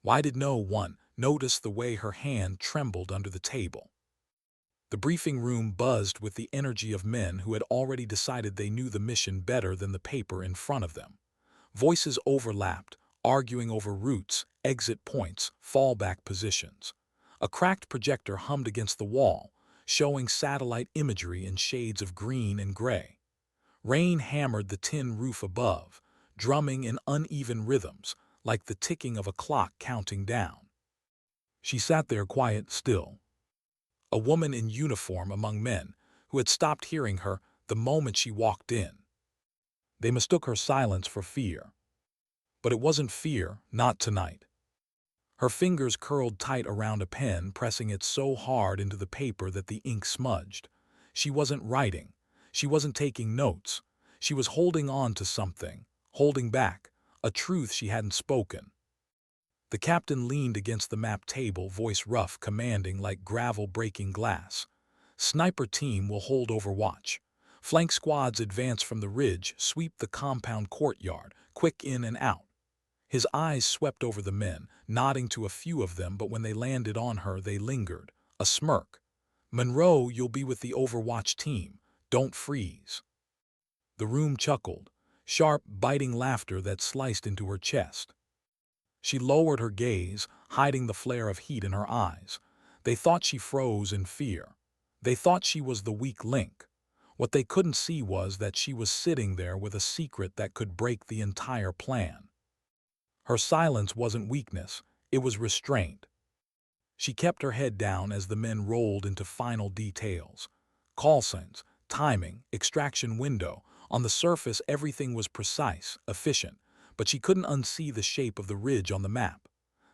Why did no one notice the way her hand trembled under the table? The briefing room buzzed with the energy of men who had already decided they knew the mission better than the paper in front of them. Voices overlapped, arguing over routes, exit points, fallback positions. A cracked projector hummed against the wall, showing satellite imagery in shades of green and gray. Rain hammered the tin roof above, drumming in uneven rhythms, like the ticking of a clock counting down. She sat there quiet, still. A woman in uniform among men, who had stopped hearing her the moment she walked in. They mistook her silence for fear. But it wasn't fear, not tonight. Her fingers curled tight around a pen, pressing it so hard into the paper that the ink smudged. She wasn't writing. She wasn't taking notes. She was holding on to something, holding back, a truth she hadn't spoken. The captain leaned against the map table, voice rough, commanding like gravel breaking glass. Sniper team will hold overwatch. Flank squads advance from the ridge, sweep the compound courtyard, quick in and out. His eyes swept over the men, nodding to a few of them, but when they landed on her, they lingered, a smirk. Monroe, you'll be with the Overwatch team. Don't freeze. The room chuckled, sharp, biting laughter that sliced into her chest. She lowered her gaze, hiding the flare of heat in her eyes. They thought she froze in fear. They thought she was the weak link. What they couldn't see was that she was sitting there with a secret that could break the entire plan. Her silence wasn't weakness, it was restraint. She kept her head down as the men rolled into final details. Call signs, timing, extraction window. On the surface, everything was precise, efficient, but she couldn't unsee the shape of the ridge on the map.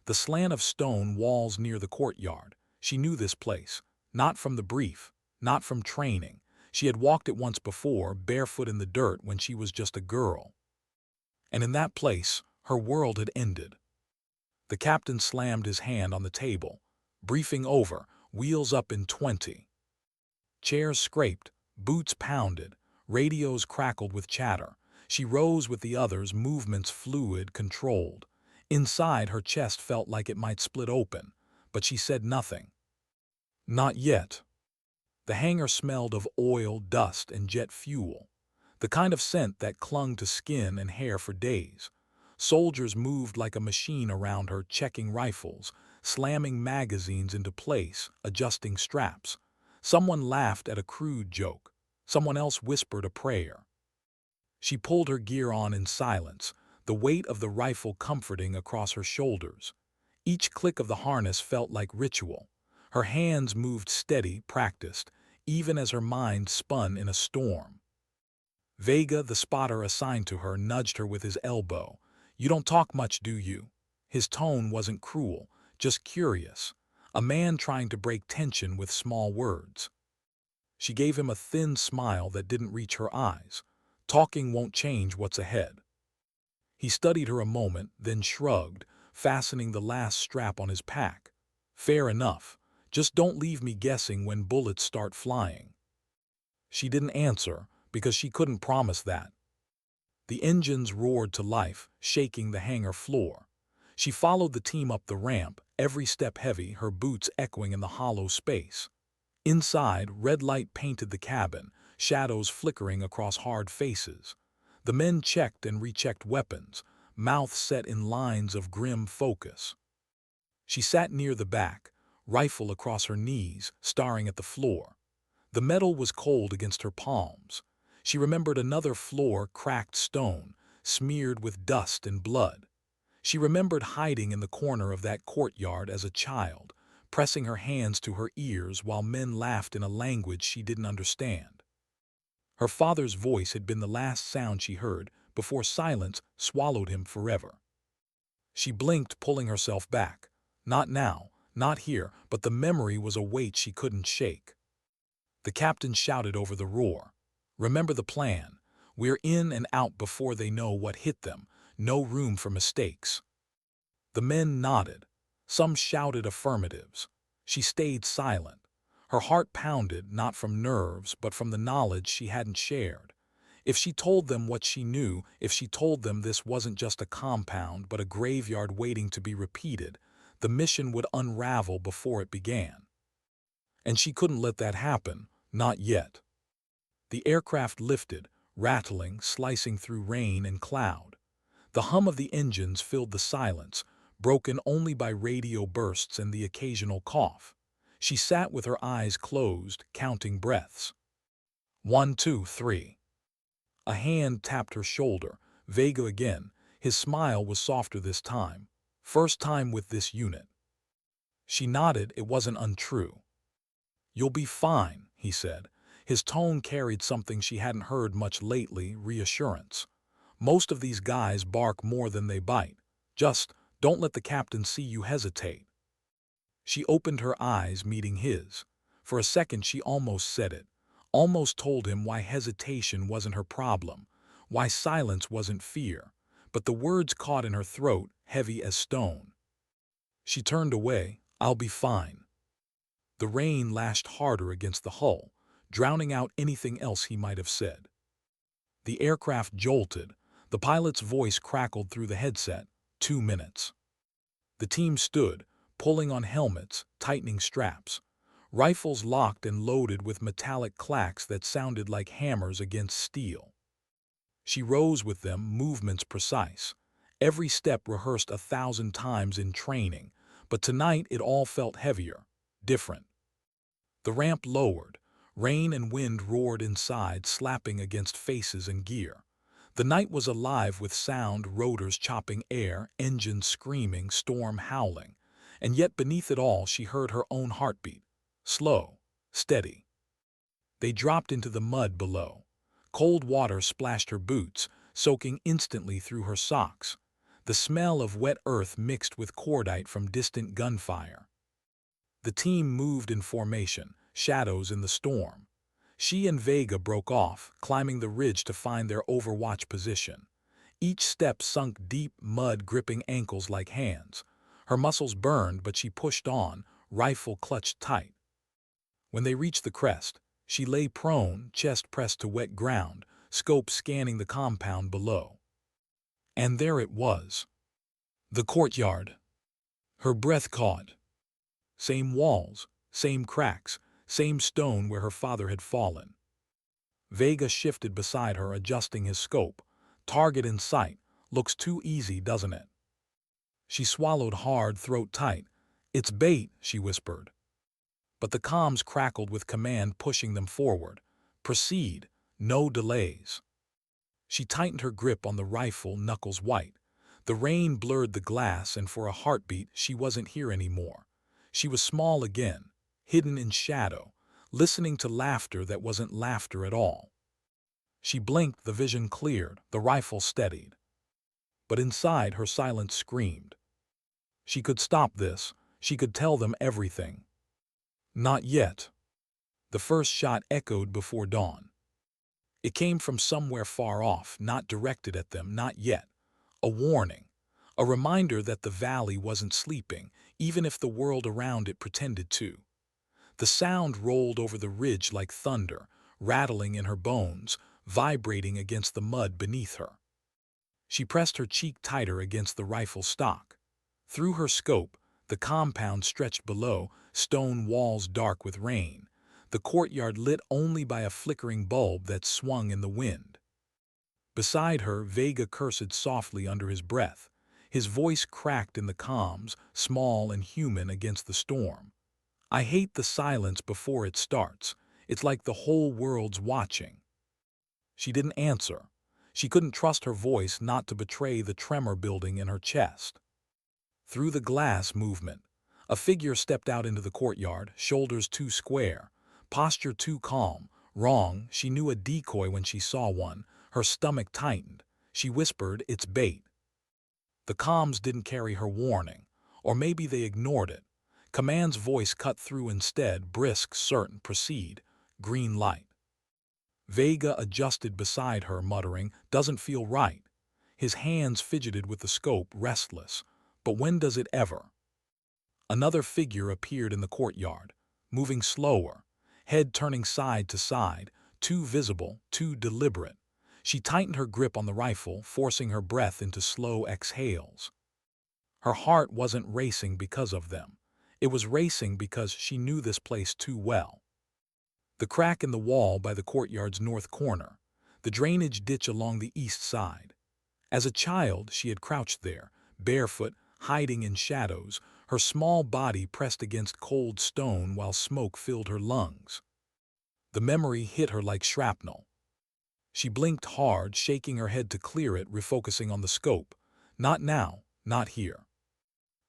The slant of stone walls near the courtyard. She knew this place, not from the brief, not from training. She had walked it once before, barefoot in the dirt when she was just a girl. And in that place, her world had ended. The captain slammed his hand on the table. Briefing over, wheels up in 20. Chairs scraped, boots pounded, radios crackled with chatter. She rose with the others, movements fluid, controlled. Inside, her chest felt like it might split open, but she said nothing. Not yet. The hangar smelled of oil, dust, and jet fuel, the kind of scent that clung to skin and hair for days. Soldiers moved like a machine around her, checking rifles, slamming magazines into place, adjusting straps. Someone laughed at a crude joke. Someone else whispered a prayer. She pulled her gear on in silence, the weight of the rifle comforting across her shoulders. Each click of the harness felt like ritual. Her hands moved steady, practiced, even as her mind spun in a storm. Vega, the spotter assigned to her, nudged her with his elbow. You don't talk much, do you? His tone wasn't cruel, just curious. A man trying to break tension with small words. She gave him a thin smile that didn't reach her eyes. Talking won't change what's ahead. He studied her a moment, then shrugged, fastening the last strap on his pack. Fair enough. Just don't leave me guessing when bullets start flying. She didn't answer, because she couldn't promise that. The engines roared to life, shaking the hangar floor. She followed the team up the ramp, every step heavy, her boots echoing in the hollow space. Inside, red light painted the cabin, shadows flickering across hard faces. The men checked and rechecked weapons, mouths set in lines of grim focus. She sat near the back, rifle across her knees, staring at the floor. The metal was cold against her palms. She remembered another floor, cracked stone, smeared with dust and blood. She remembered hiding in the corner of that courtyard as a child, pressing her hands to her ears while men laughed in a language she didn't understand. Her father's voice had been the last sound she heard before silence swallowed him forever. She blinked, pulling herself back. Not now, not here, but the memory was a weight she couldn't shake. The captain shouted over the roar. Remember the plan. We're in and out before they know what hit them. No room for mistakes. The men nodded. Some shouted affirmatives. She stayed silent. Her heart pounded, not from nerves, but from the knowledge she hadn't shared. If she told them what she knew, if she told them this wasn't just a compound but a graveyard waiting to be repeated, the mission would unravel before it began. And she couldn't let that happen, not yet. The aircraft lifted, rattling, slicing through rain and cloud. The hum of the engines filled the silence, broken only by radio bursts and the occasional cough. She sat with her eyes closed, counting breaths. 1, 2, 3. A hand tapped her shoulder. Vega again. His smile was softer this time. First time with this unit. She nodded. It wasn't untrue. "You'll be fine," he said. His tone carried something she hadn't heard much lately, reassurance. "Most of these guys bark more than they bite. Just don't let the captain see you hesitate." She opened her eyes, meeting his. For a second she almost said it, almost told him why hesitation wasn't her problem, why silence wasn't fear, but the words caught in her throat, heavy as stone. She turned away. "I'll be fine." The rain lashed harder against the hull, drowning out anything else he might have said. The aircraft jolted. The pilot's voice crackled through the headset. 2 minutes. The team stood, pulling on helmets, tightening straps. Rifles locked and loaded with metallic clacks that sounded like hammers against steel. She rose with them, movements precise. Every step rehearsed 1,000 times in training, but tonight it all felt heavier, different. The ramp lowered. Rain and wind roared inside, slapping against faces and gear. The night was alive with sound, rotors chopping air, engines screaming, storm howling. And yet beneath it all she heard her own heartbeat. Slow, steady. They dropped into the mud below. Cold water splashed her boots, soaking instantly through her socks. The smell of wet earth mixed with cordite from distant gunfire. The team moved in formation, shadows in the storm. She and Vega broke off, climbing the ridge to find their overwatch position. Each step sunk deep, mud gripping ankles like hands. Her muscles burned, but she pushed on, rifle clutched tight. When they reached the crest, she lay prone, chest pressed to wet ground, scope scanning the compound below. And there it was. The courtyard. Her breath caught. Same walls, same cracks, same stone where her father had fallen. Vega shifted beside her, adjusting his scope. Target in sight. Looks too easy, doesn't it? She swallowed hard, throat tight. "It's bait," she whispered. But the comms crackled with command, pushing them forward. "Proceed. No delays." She tightened her grip on the rifle, knuckles white. The rain blurred the glass, and for a heartbeat she wasn't here anymore. She was small again, hidden in shadow, listening to laughter that wasn't laughter at all. She blinked, the vision cleared, the rifle steadied. But inside her silence screamed. She could stop this. She could tell them everything. Not yet. The first shot echoed before dawn. It came from somewhere far off, not directed at them, not yet. A warning. A reminder that the valley wasn't sleeping, even if the world around it pretended to. The sound rolled over the ridge like thunder, rattling in her bones, vibrating against the mud beneath her. She pressed her cheek tighter against the rifle stock. Through her scope, the compound stretched below, stone walls dark with rain, the courtyard lit only by a flickering bulb that swung in the wind. Beside her, Vega cursed softly under his breath. His voice cracked in the comms, small and human against the storm. "I hate the silence before it starts. It's like the whole world's watching." She didn't answer. She couldn't trust her voice not to betray the tremor building in her chest. Through the glass movement, a figure stepped out into the courtyard, shoulders too square, posture too calm. Wrong, she knew a decoy when she saw one. Her stomach tightened. She whispered, "It's bait." The comms didn't carry her warning, or maybe they ignored it. Command's voice cut through instead, brisk, certain, "Proceed." Green light. Vega adjusted beside her, muttering, "Doesn't feel right." His hands fidgeted with the scope, restless. But when does it ever? Another figure appeared in the courtyard, moving slower, head turning side to side, too visible, too deliberate. She tightened her grip on the rifle, forcing her breath into slow exhales. Her heart wasn't racing because of them. It was racing because she knew this place too well. The crack in the wall by the courtyard's north corner, the drainage ditch along the east side. As a child, she had crouched there, barefoot, hiding in shadows, her small body pressed against cold stone while smoke filled her lungs. The memory hit her like shrapnel. She blinked hard, shaking her head to clear it, refocusing on the scope. Not now, not here.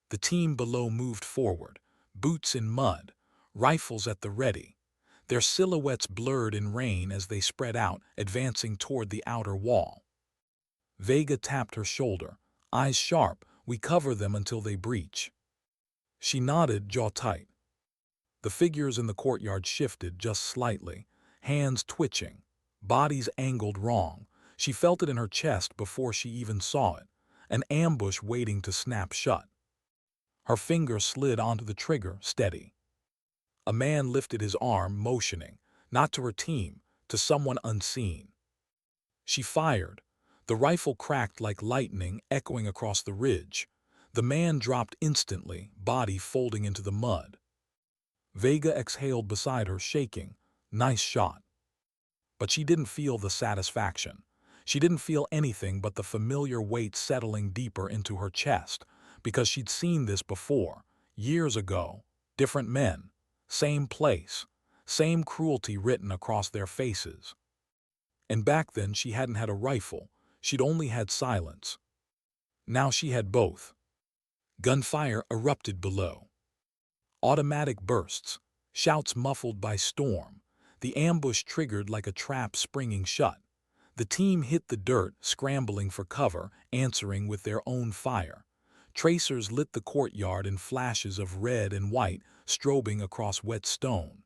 The team below moved forward, boots in mud, rifles at the ready, their silhouettes blurred in rain as they spread out, advancing toward the outer wall. Vega tapped her shoulder, eyes sharp. We cover them until they breach. She nodded, jaw tight. The figures in the courtyard shifted just slightly, hands twitching, bodies angled wrong. She felt it in her chest before she even saw it, an ambush waiting to snap shut. Her finger slid onto the trigger, steady. A man lifted his arm, motioning, not to her team, to someone unseen. She fired. The rifle cracked like lightning, echoing across the ridge. The man dropped instantly, body folding into the mud. Vega exhaled beside her, shaking. Nice shot. But she didn't feel the satisfaction. She didn't feel anything but the familiar weight settling deeper into her chest, because she'd seen this before, years ago. Different men, same place, same cruelty written across their faces. And back then she hadn't had a rifle, she'd only had silence. Now she had both. Gunfire erupted below. Automatic bursts, shouts muffled by storm. The ambush triggered like a trap springing shut. The team hit the dirt, scrambling for cover, answering with their own fire. Tracers lit the courtyard in flashes of red and white, strobing across wet stone.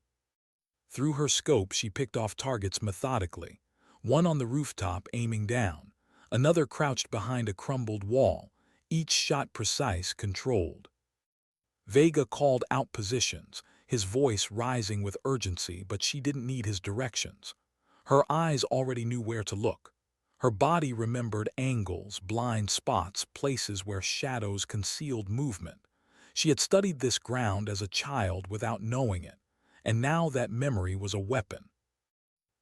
Through her scope she picked off targets methodically. One on the rooftop aiming down, another crouched behind a crumbled wall, each shot precise, controlled. Vega called out positions, his voice rising with urgency, but she didn't need his directions. Her eyes already knew where to look. Her body remembered angles, blind spots, places where shadows concealed movement. She had studied this ground as a child without knowing it, and now that memory was a weapon.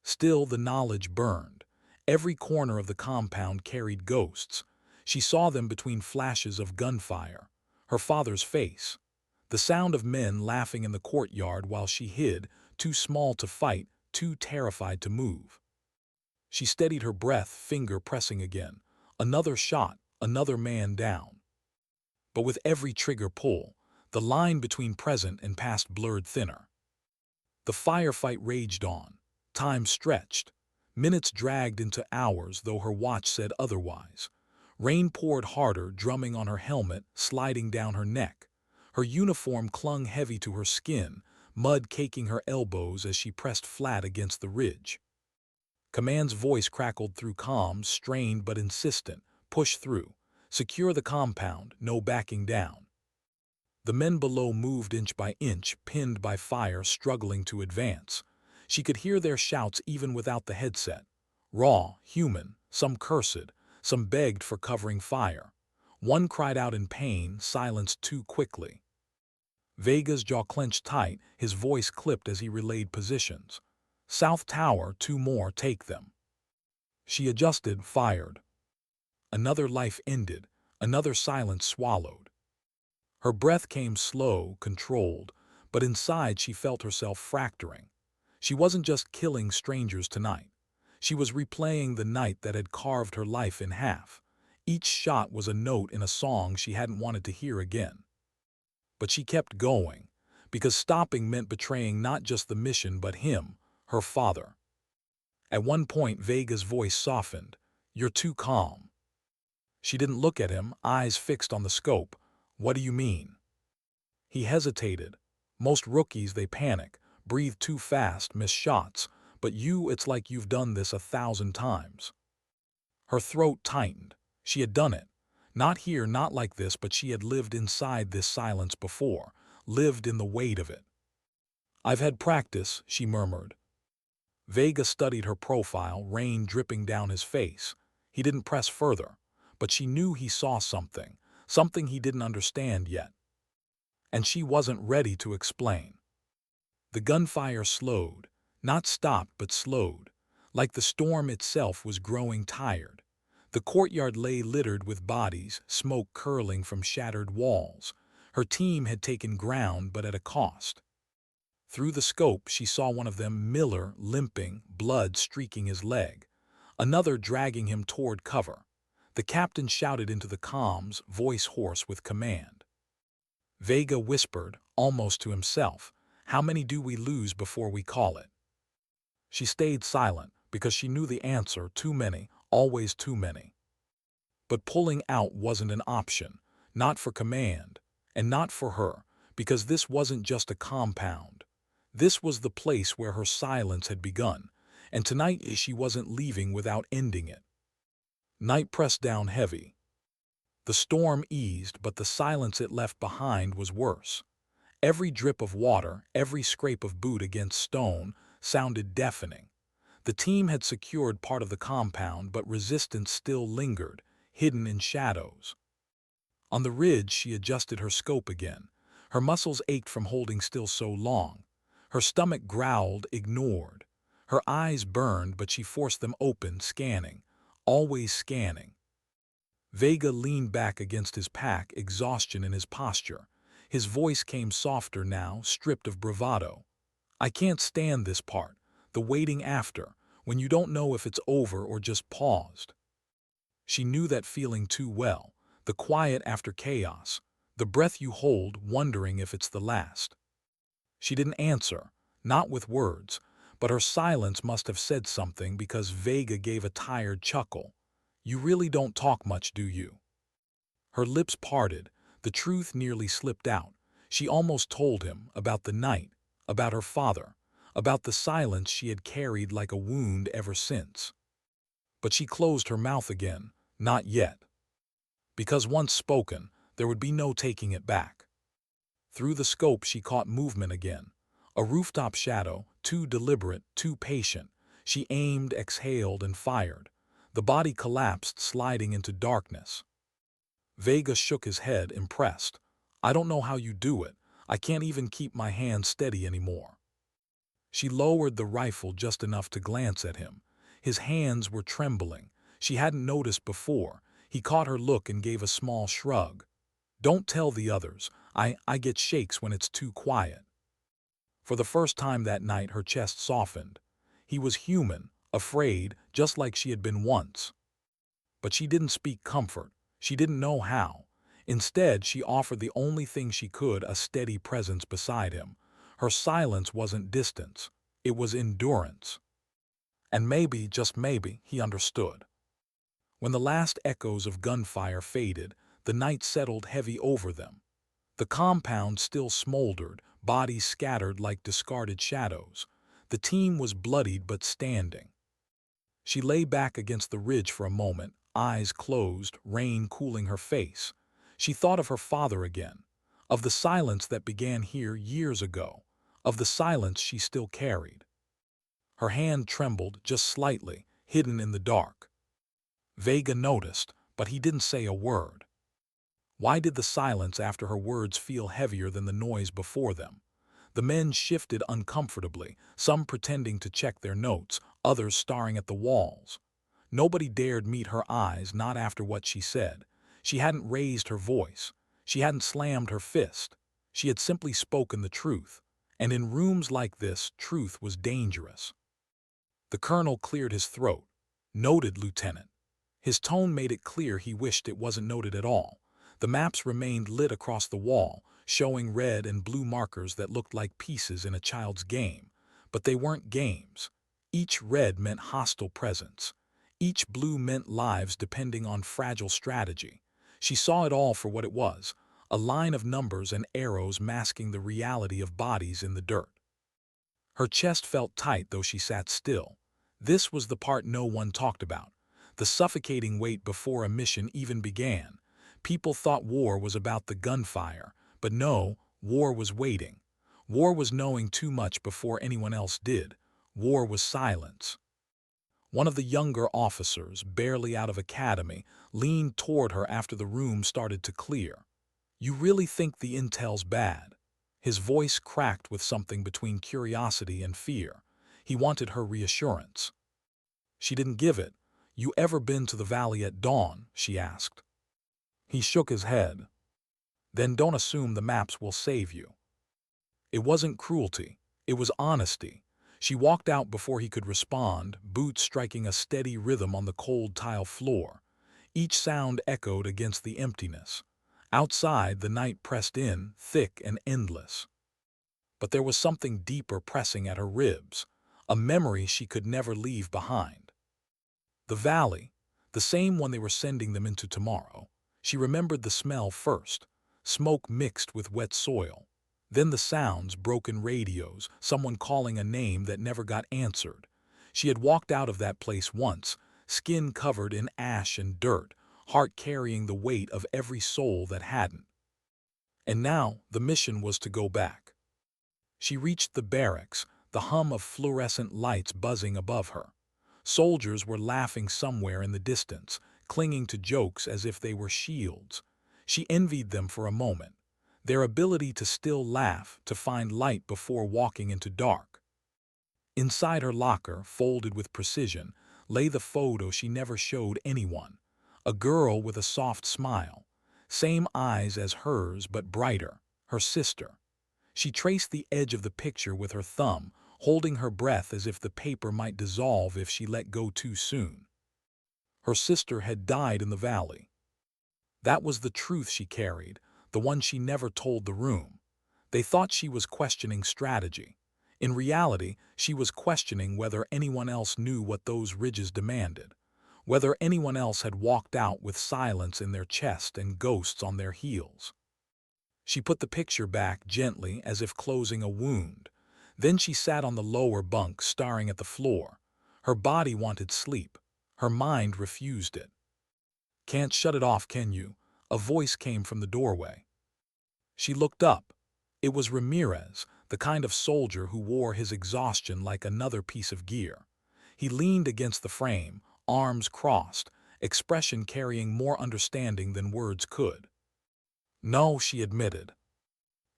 Still, the knowledge burned. Every corner of the compound carried ghosts. She saw them between flashes of gunfire. Her father's face. The sound of men laughing in the courtyard while she hid, too small to fight, too terrified to move. She steadied her breath, finger pressing again. Another shot, another man down. But with every trigger pull, the line between present and past blurred thinner. The firefight raged on. Time stretched. Minutes dragged into hours, though her watch said otherwise. Rain poured harder, drumming on her helmet, sliding down her neck. Her uniform clung heavy to her skin, mud caking her elbows as she pressed flat against the ridge. Command's voice crackled through comms, strained but insistent. Push through. Secure the compound, no backing down. The men below moved inch by inch, pinned by fire, struggling to advance. She could hear their shouts even without the headset. Raw, human, some cursed, some begged for covering fire. One cried out in pain, silenced too quickly. Vega's jaw clenched tight, his voice clipped as he relayed positions. South Tower, 2 more, take them. She adjusted, fired. Another life ended, another silence swallowed. Her breath came slow, controlled, but inside she felt herself fracturing. She wasn't just killing strangers tonight. She was replaying the night that had carved her life in half. Each shot was a note in a song she hadn't wanted to hear again. But she kept going, because stopping meant betraying not just the mission but him, her father. At one point, Vega's voice softened. You're too calm. She didn't look at him, eyes fixed on the scope. What do you mean? He hesitated. Most rookies, they panic, breathe too fast, miss shots. But you, it's like you've done this 1,000 times. Her throat tightened. She had done it. Not here, not like this, but she had lived inside this silence before, lived in the weight of it. I've had practice, she murmured. Vega studied her profile, rain dripping down his face. He didn't press further, but she knew he saw something, something he didn't understand yet. And she wasn't ready to explain. The gunfire slowed, not stopped but slowed, like the storm itself was growing tired. The courtyard lay littered with bodies, smoke curling from shattered walls. Her team had taken ground, but at a cost. Through the scope, she saw one of them, Miller, limping, blood streaking his leg. Another dragging him toward cover. The captain shouted into the comms, voice hoarse with command. Vega whispered, almost to himself, "How many do we lose before we call it?" She stayed silent because she knew the answer: too many, always too many. But pulling out wasn't an option, not for command, and not for her, because this wasn't just a compound. This was the place where her silence had begun, and tonight she wasn't leaving without ending it. Night pressed down heavy. The storm eased, but the silence it left behind was worse. Every drip of water, every scrape of boot against stone, sounded deafening. The team had secured part of the compound, but resistance still lingered, hidden in shadows. On the ridge, she adjusted her scope again. Her muscles ached from holding still so long. Her stomach growled, ignored. Her eyes burned, but she forced them open, scanning, always scanning. Vega leaned back against his pack, exhaustion in his posture. His voice came softer now, stripped of bravado. "I can't stand this part, the waiting after, when you don't know if it's over or just paused." She knew that feeling too well, the quiet after chaos, the breath you hold, wondering if it's the last. She didn't answer, not with words, but her silence must have said something, because Vega gave a tired chuckle. "You really don't talk much, do you?" Her lips parted, the truth nearly slipped out. She almost told him about the night, about her father, about the silence she had carried like a wound ever since. But she closed her mouth again, not yet. Because once spoken, there would be no taking it back. Through the scope she caught movement again. A rooftop shadow, too deliberate, too patient. She aimed, exhaled, and fired. The body collapsed, sliding into darkness. Vega shook his head, impressed. "I don't know how you do it. I can't even keep my hand steady anymore." She lowered the rifle just enough to glance at him. His hands were trembling. She hadn't noticed before. He caught her look and gave a small shrug. "Don't tell the others. I get shakes when it's too quiet." For the first time that night, her chest softened. He was human, afraid, just like she had been once. But she didn't speak comfort. She didn't know how. Instead, she offered the only thing she could, a steady presence beside him. Her silence wasn't distance. It was endurance. And maybe, just maybe, he understood. When the last echoes of gunfire faded, the night settled heavy over them. The compound still smoldered, bodies scattered like discarded shadows. The team was bloodied but standing. She lay back against the ridge for a moment, eyes closed, rain cooling her face. She thought of her father again, of the silence that began here years ago, of the silence she still carried. Her hand trembled just slightly, hidden in the dark. Vega noticed, but he didn't say a word. Why did the silence after her words feel heavier than the noise before them? The men shifted uncomfortably, some pretending to check their notes, others staring at the walls. Nobody dared meet her eyes, not after what she said. She hadn't raised her voice. She hadn't slammed her fist. She had simply spoken the truth. And in rooms like this, truth was dangerous. The colonel cleared his throat. "Noted, Lieutenant." His tone made it clear he wished it wasn't noted at all. The maps remained lit across the wall, showing red and blue markers that looked like pieces in a child's game. But they weren't games. Each red meant hostile presence. Each blue meant lives depending on fragile strategy. She saw it all for what it was, a line of numbers and arrows masking the reality of bodies in the dirt. Her chest felt tight, though she sat still. This was the part no one talked about, the suffocating wait before a mission even began. People thought war was about the gunfire, but no, war was waiting. War was knowing too much before anyone else did. War was silence. One of the younger officers, barely out of academy, leaned toward her after the room started to clear. "You really think the intel's bad?" His voice cracked with something between curiosity and fear. He wanted her reassurance. She didn't give it. "You ever been to the valley at dawn?" she asked. He shook his head. "Then don't assume the maps will save you." It wasn't cruelty. It was honesty. She walked out before he could respond, boots striking a steady rhythm on the cold tile floor. Each sound echoed against the emptiness. Outside, the night pressed in, thick and endless. But there was something deeper pressing at her ribs, a memory she could never leave behind. The valley, the same one they were sending them into tomorrow. She remembered the smell first, smoke mixed with wet soil. Then the sounds, broken radios, someone calling a name that never got answered. She had walked out of that place once, skin covered in ash and dirt, heart carrying the weight of every soul that hadn't. And now the mission was to go back. She reached the barracks, the hum of fluorescent lights buzzing above her. Soldiers were laughing somewhere in the distance, clinging to jokes as if they were shields. She envied them for a moment, their ability to still laugh, to find light before walking into dark. Inside her locker, folded with precision, lay the photo she never showed anyone. A girl with a soft smile, same eyes as hers but brighter, her sister. She traced the edge of the picture with her thumb, holding her breath as if the paper might dissolve if she let go too soon. Her sister had died in the valley. That was the truth she carried, the one she never told the room. They thought she was questioning strategy. In reality, she was questioning whether anyone else knew what those ridges demanded, whether anyone else had walked out with silence in their chest and ghosts on their heels. She put the picture back gently as if closing a wound. Then she sat on the lower bunk staring at the floor. Her body wanted sleep. Her mind refused it. "Can't shut it off, can you?" A voice came from the doorway. She looked up. It was Ramirez, the kind of soldier who wore his exhaustion like another piece of gear. He leaned against the frame, arms crossed, expression carrying more understanding than words could. "No," she admitted.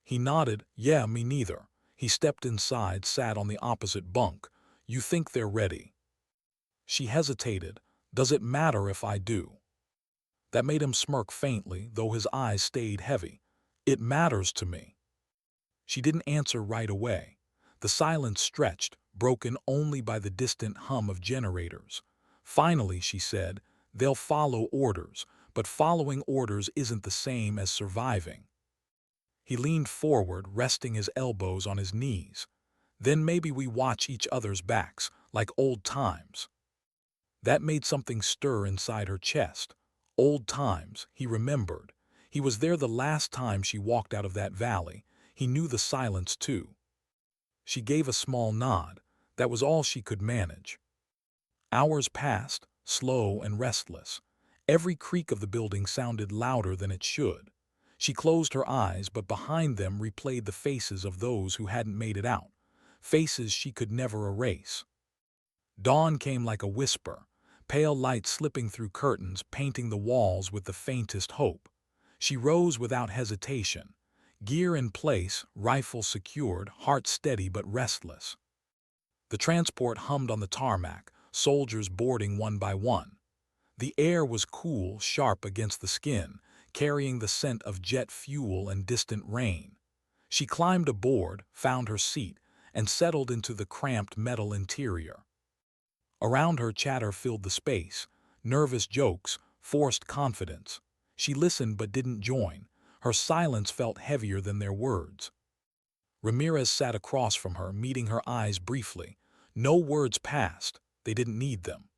He nodded. "Yeah, me neither." He stepped inside, sat on the opposite bunk. "You think they're ready?" She hesitated. "Does it matter if I do?" That made him smirk faintly, though his eyes stayed heavy. "It matters to me." She didn't answer right away. The silence stretched, broken only by the distant hum of generators. Finally, she said, "They'll follow orders, but following orders isn't the same as surviving." He leaned forward, resting his elbows on his knees. "Then maybe we watch each other's backs, like old times." That made something stir inside her chest. Old times, he remembered. He was there the last time she walked out of that valley. He knew the silence too. She gave a small nod. That was all she could manage. Hours passed, slow and restless. Every creak of the building sounded louder than it should. She closed her eyes, but behind them replayed the faces of those who hadn't made it out, faces she could never erase. Dawn came like a whisper, pale light slipping through curtains, painting the walls with the faintest hope. She rose without hesitation. Gear in place, rifle secured, heart steady but restless. The transport hummed on the tarmac, soldiers boarding one by one. The air was cool, sharp against the skin, carrying the scent of jet fuel and distant rain. She climbed aboard, found her seat, and settled into the cramped metal interior. Around her, chatter filled the space, nervous jokes, forced confidence. She listened but didn't join. Her silence felt heavier than their words. Ramirez sat across from her, meeting her eyes briefly. No words passed. They didn't need them.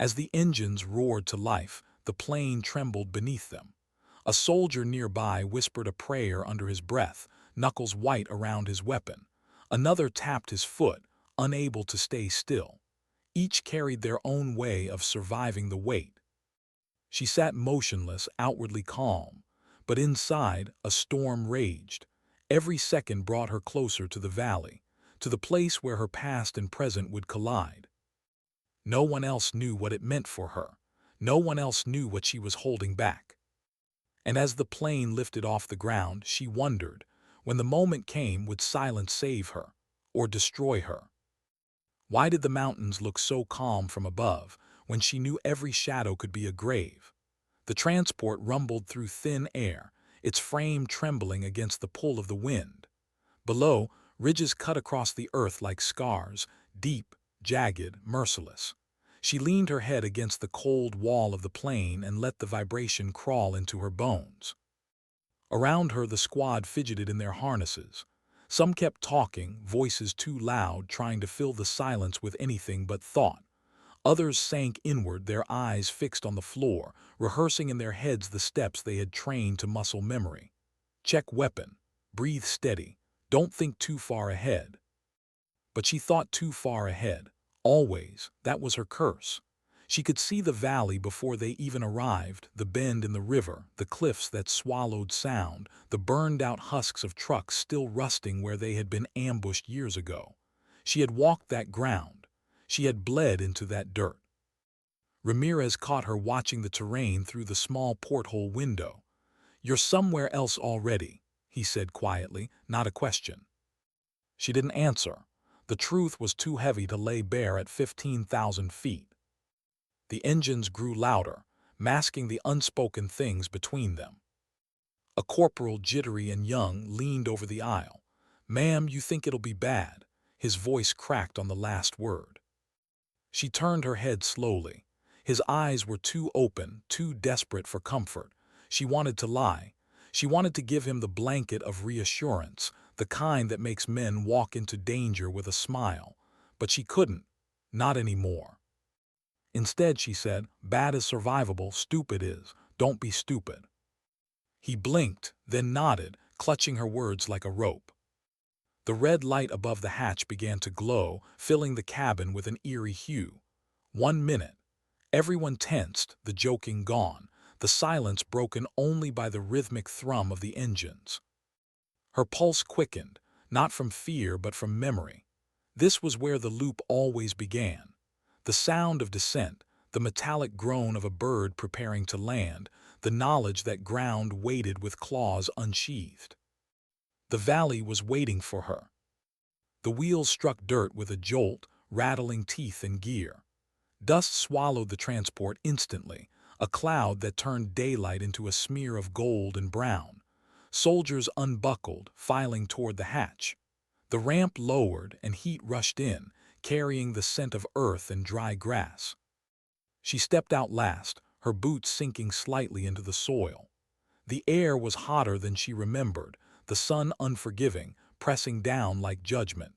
As the engines roared to life, the plane trembled beneath them. A soldier nearby whispered a prayer under his breath, knuckles white around his weapon. Another tapped his foot, unable to stay still. Each carried their own way of surviving the weight. She sat motionless, outwardly calm, but inside a storm raged. Every second brought her closer to the valley, to the place where her past and present would collide. No one else knew what it meant for her. No one else knew what she was holding back. And as the plane lifted off the ground, she wondered, when the moment came, would silence save her or destroy her? Why did the mountains look so calm from above when she knew every shadow could be a grave? The transport rumbled through thin air, its frame trembling against the pull of the wind. Below, ridges cut across the earth like scars, deep, jagged, merciless. She leaned her head against the cold wall of the plane and let the vibration crawl into her bones. Around her, the squad fidgeted in their harnesses. Some kept talking, voices too loud, trying to fill the silence with anything but thought. Others sank inward, their eyes fixed on the floor, rehearsing in their heads the steps they had trained to muscle memory. Check weapon. Breathe steady. Don't think too far ahead. But she thought too far ahead. Always. That was her curse. She could see the valley before they even arrived, the bend in the river, the cliffs that swallowed sound, the burned-out husks of trucks still rusting where they had been ambushed years ago. She had walked that ground. She had bled into that dirt. Ramirez caught her watching the terrain through the small porthole window. "You're somewhere else already," he said quietly, not a question. She didn't answer. The truth was too heavy to lay bare at 15,000 feet. The engines grew louder, masking the unspoken things between them. A corporal, jittery and young, leaned over the aisle. "Ma'am, you think it'll be bad?" His voice cracked on the last word. She turned her head slowly. His eyes were too open, too desperate for comfort. She wanted to lie. She wanted to give him the blanket of reassurance, the kind that makes men walk into danger with a smile. But she couldn't. Not anymore. Instead, she said, "Bad is survivable, stupid is. Don't be stupid." He blinked, then nodded, clutching her words like a rope. The red light above the hatch began to glow, filling the cabin with an eerie hue. 1 minute. Everyone tensed, the joking gone, the silence broken only by the rhythmic thrum of the engines. Her pulse quickened, not from fear but from memory. This was where the loop always began. The sound of descent, the metallic groan of a bird preparing to land, the knowledge that ground waited with claws unsheathed. The valley was waiting for her. The wheels struck dirt with a jolt, rattling teeth and gear. Dust swallowed the transport instantly, a cloud that turned daylight into a smear of gold and brown. Soldiers unbuckled, filing toward the hatch. The ramp lowered and heat rushed in, carrying the scent of earth and dry grass. She stepped out last, her boots sinking slightly into the soil. The air was hotter than she remembered, the sun unforgiving, pressing down like judgment.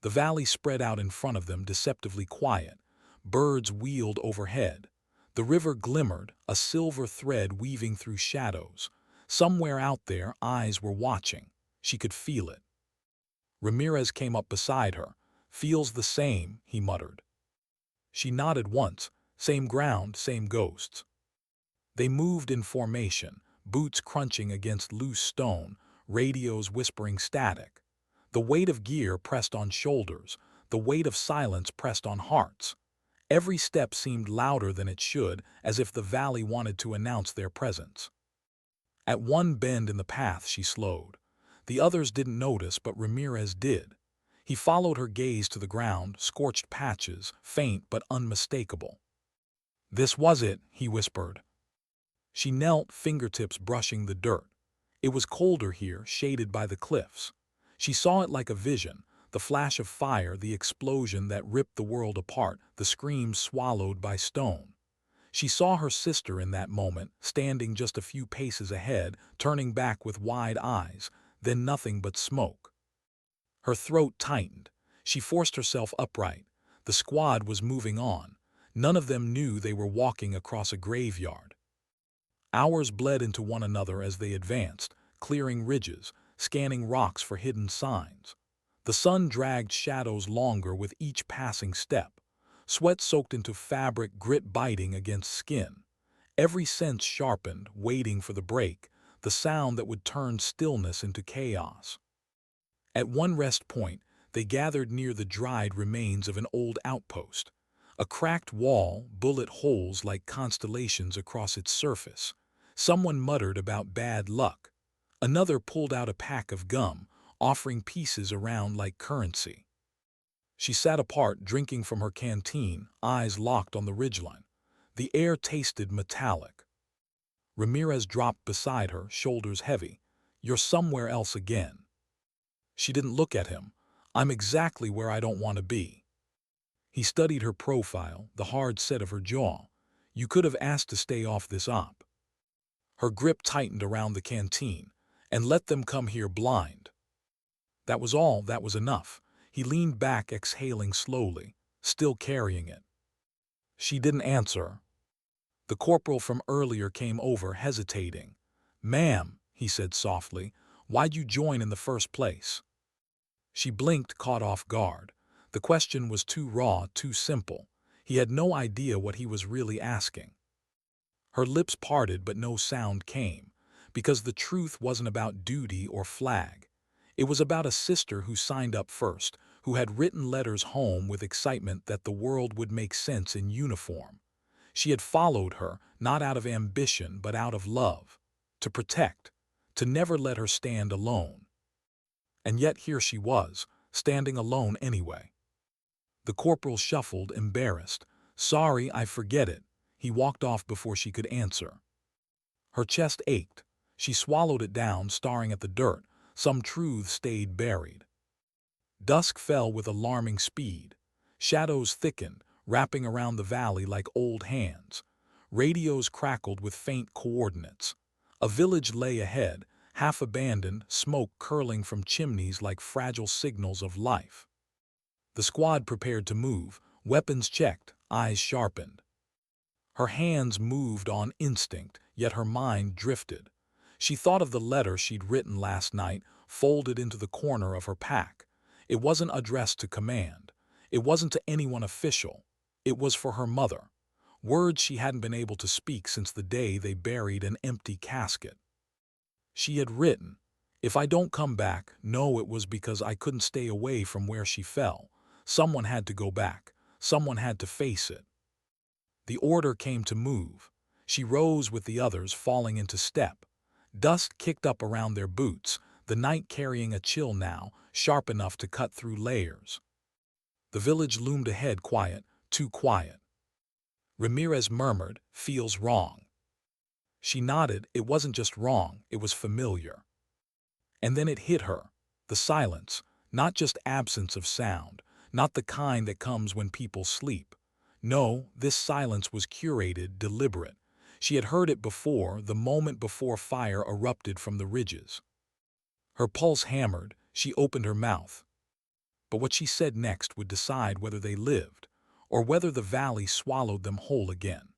The valley spread out in front of them, deceptively quiet. Birds wheeled overhead. The river glimmered, a silver thread weaving through shadows. Somewhere out there, eyes were watching. She could feel it. Ramirez came up beside her. "Feels the same," he muttered. She nodded once. Same ground, same ghosts. They moved in formation, boots crunching against loose stone, radios whispering static. The weight of gear pressed on shoulders, the weight of silence pressed on hearts. Every step seemed louder than it should, as if the valley wanted to announce their presence. At one bend in the path, she slowed. The others didn't notice, but Ramirez did. He followed her gaze to the ground, scorched patches, faint but unmistakable. "This was it," he whispered. She knelt, fingertips brushing the dirt. It was colder here, shaded by the cliffs. She saw it like a vision, the flash of fire, the explosion that ripped the world apart, the screams swallowed by stone. She saw her sister in that moment, standing just a few paces ahead, turning back with wide eyes, then nothing but smoke. Her throat tightened. She forced herself upright. The squad was moving on. None of them knew they were walking across a graveyard. Hours bled into one another as they advanced, clearing ridges, scanning rocks for hidden signs. The sun dragged shadows longer with each passing step. Sweat soaked into fabric, grit biting against skin. Every sense sharpened, waiting for the break, the sound that would turn stillness into chaos. At one rest point, They gathered near the dried remains of an old outpost. A cracked wall, bullet holes like constellations across its surface. Someone muttered about bad luck. Another pulled out a pack of gum, offering pieces around like currency. She sat apart, drinking from her canteen, eyes locked on the ridgeline. The air tasted metallic. Ramirez dropped beside her, shoulders heavy. "You're somewhere else again." She didn't look at him. "I'm exactly where I don't want to be." He studied her profile, the hard set of her jaw. "You could have asked to stay off this op." Her grip tightened around the canteen. "And let them come here blind." That was all, that was enough. He leaned back, exhaling slowly, still carrying it. She didn't answer. The corporal from earlier came over, hesitating. "Ma'am," he said softly, "why'd you join in the first place?" She blinked, caught off guard. The question was too raw, too simple. He had no idea what he was really asking. Her lips parted, but no sound came, because the truth wasn't about duty or flag. It was about a sister who signed up first, who had written letters home with excitement that the world would make sense in uniform. She had followed her, not out of ambition, but out of love. To protect, to never let her stand alone. And yet here she was, standing alone anyway. The corporal shuffled, embarrassed. "Sorry, I forget it." He walked off before she could answer. Her chest ached. She swallowed it down, staring at the dirt. Some truth stayed buried. Dusk fell with alarming speed. Shadows thickened, wrapping around the valley like old hands. Radios crackled with faint coordinates. A village lay ahead, half abandoned, smoke curling from chimneys like fragile signals of life. The squad prepared to move, weapons checked, eyes sharpened. Her hands moved on instinct, yet her mind drifted. She thought of the letter she'd written last night, folded into the corner of her pack. It wasn't addressed to command. It wasn't to anyone official. It was for her mother. Words she hadn't been able to speak since the day they buried an empty casket. She had written, "If I don't come back, know it was because I couldn't stay away from where she fell. Someone had to go back. Someone had to face it." The order came to move. She rose with the others, falling into step. Dust kicked up around their boots, the night carrying a chill now, sharp enough to cut through layers. The village loomed ahead, quiet, too quiet. Ramirez murmured, "Feels wrong." She nodded. It wasn't just wrong, it was familiar. And then it hit her. The silence, not just absence of sound, not the kind that comes when people sleep. No, this silence was curated, deliberate. She had heard it before, the moment before fire erupted from the ridges. Her pulse hammered, she opened her mouth. But what she said next would decide whether they lived, or whether the valley swallowed them whole again.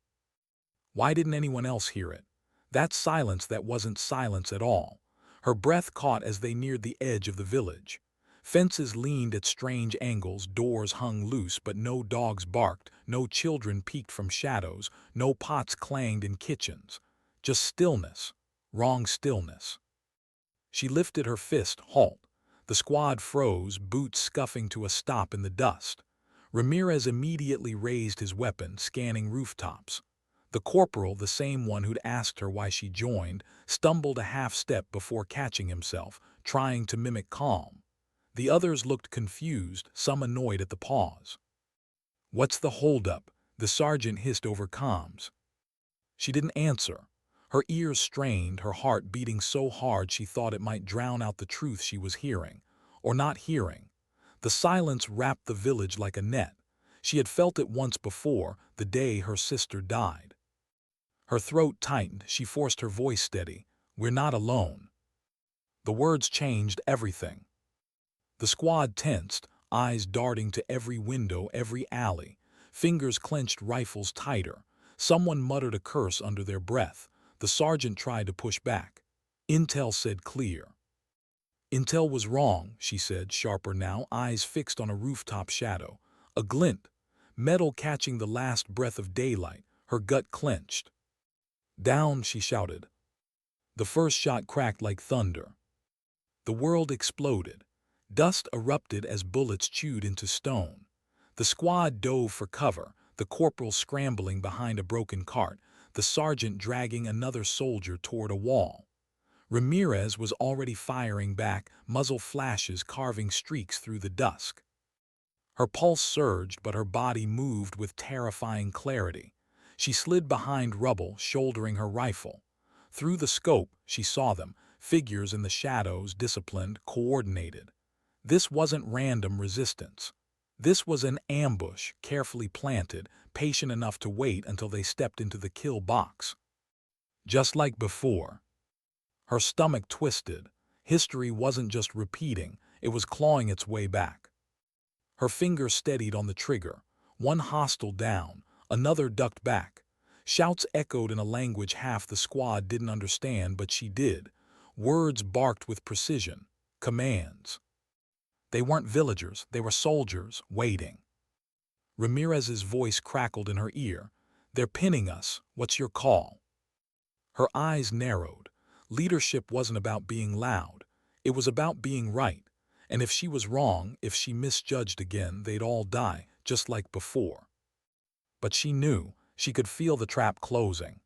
Why didn't anyone else hear it? That silence that wasn't silence at all. Her breath caught as they neared the edge of the village. Fences leaned at strange angles, doors hung loose, but no dogs barked, no children peeked from shadows, no pots clanged in kitchens. Just stillness, wrong stillness. She lifted her fist, halt. The squad froze, boots scuffing to a stop in the dust. Ramirez immediately raised his weapon, scanning rooftops. The corporal, the same one who'd asked her why she joined, stumbled a half step before catching himself, trying to mimic calm. The others looked confused, some annoyed at the pause. "What's the holdup?" the sergeant hissed over comms. She didn't answer. Her ears strained, her heart beating so hard she thought it might drown out the truth she was hearing, or not hearing. The silence wrapped the village like a net. She had felt it once before, the day her sister died. Her throat tightened, she forced her voice steady. "We're not alone." The words changed everything. The squad tensed, eyes darting to every window, every alley. Fingers clenched, rifles tighter. Someone muttered a curse under their breath. The sergeant tried to push back. "Intel said clear." "Intel was wrong," she said, sharper now, eyes fixed on a rooftop shadow. A glint, metal catching the last breath of daylight, her gut clenched. "Down," she shouted. The first shot cracked like thunder. The world exploded. Dust erupted as bullets chewed into stone. The squad dove for cover, the corporal scrambling behind a broken cart, the sergeant dragging another soldier toward a wall. Ramirez was already firing back, muzzle flashes carving streaks through the dusk. Her pulse surged, but her body moved with terrifying clarity. She slid behind rubble, shouldering her rifle. Through the scope, she saw them, figures in the shadows, disciplined, coordinated. This wasn't random resistance. This was an ambush, carefully planted, patient enough to wait until they stepped into the kill box. Just like before. Her stomach twisted. History wasn't just repeating, it was clawing its way back. Her finger steadied on the trigger. One hostile down, another ducked back. Shouts echoed in a language half the squad didn't understand, but she did. Words barked with precision. Commands. They weren't villagers, they were soldiers, waiting. Ramirez's voice crackled in her ear. "They're pinning us. What's your call?" Her eyes narrowed. Leadership wasn't about being loud. It was about being right. And if she was wrong, if she misjudged again, they'd all die, just like before. But she knew. She could feel the trap closing.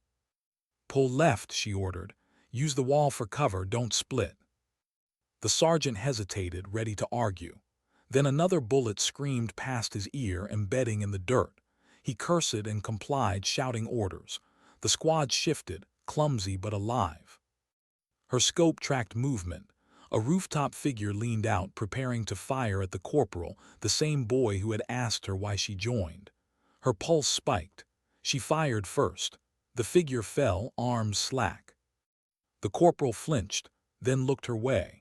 "Pull left," she ordered. "Use the wall for cover, don't split." The sergeant hesitated, ready to argue. Then another bullet screamed past his ear, embedding in the dirt. He cursed and complied, shouting orders. The squad shifted, clumsy but alive. Her scope tracked movement. A rooftop figure leaned out, preparing to fire at the corporal, the same boy who had asked her why she joined. Her pulse spiked. She fired first. The figure fell, arms slack. The corporal flinched, then looked her way.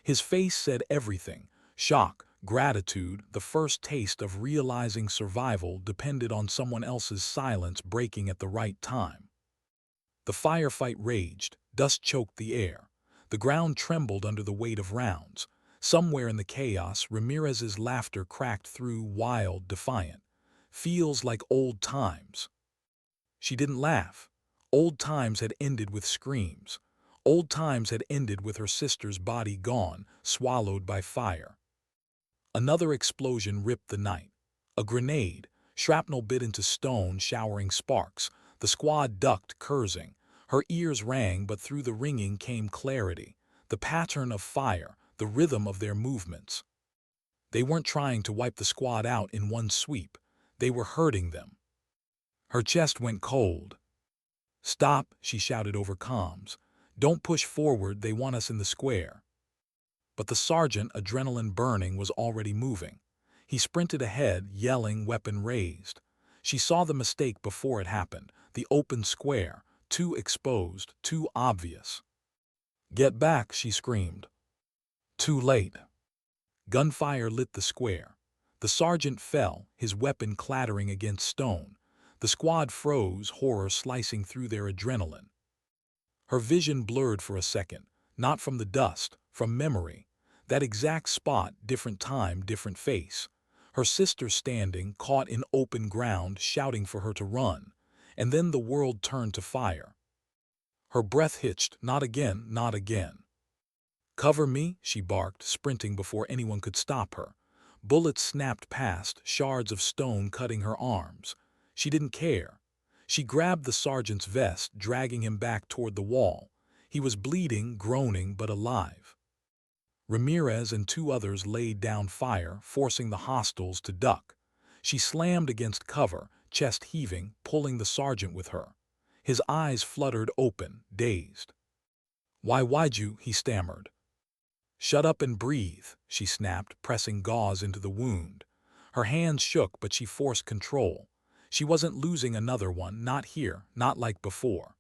His face said everything. Shock, gratitude, the first taste of realizing survival depended on someone else's silence breaking at the right time. The firefight raged. Dust choked the air. The ground trembled under the weight of rounds. Somewhere in the chaos, Ramirez's laughter cracked through, wild, defiant. "Feels like old times." She didn't laugh. Old times had ended with screams. Old times had ended with her sister's body gone, swallowed by fire. Another explosion ripped the night. A grenade. Shrapnel bit into stone, showering sparks. The squad ducked, cursing. Her ears rang, but through the ringing came clarity. The pattern of fire, the rhythm of their movements. They weren't trying to wipe the squad out in one sweep. They were hurting them. Her chest went cold. "Stop," she shouted over comms. "Don't push forward, they want us in the square." But the sergeant, adrenaline burning, was already moving. He sprinted ahead, yelling, weapon raised. She saw the mistake before it happened. The open square, too exposed, too obvious. "Get back," she screamed. Too late. Gunfire lit the square. The sergeant fell, his weapon clattering against stone. The squad froze, horror slicing through their adrenaline. Her vision blurred for a second, not from the dust, from memory. That exact spot, different time, different face. Her sister standing, caught in open ground, shouting for her to run. And then the world turned to fire. Her breath hitched, not again, not again. "Cover me," she barked, sprinting before anyone could stop her. Bullets snapped past, shards of stone cutting her arms. She didn't care. She grabbed the sergeant's vest, dragging him back toward the wall. He was bleeding, groaning, but alive. Ramirez and two others laid down fire, forcing the hostiles to duck. She slammed against cover, chest heaving, pulling the sergeant with her. His eyes fluttered open, dazed. Why'd you?" he stammered. "Shut up and breathe," she snapped, pressing gauze into the wound. Her hands shook, but she forced control. She wasn't losing another one, not here, not like before.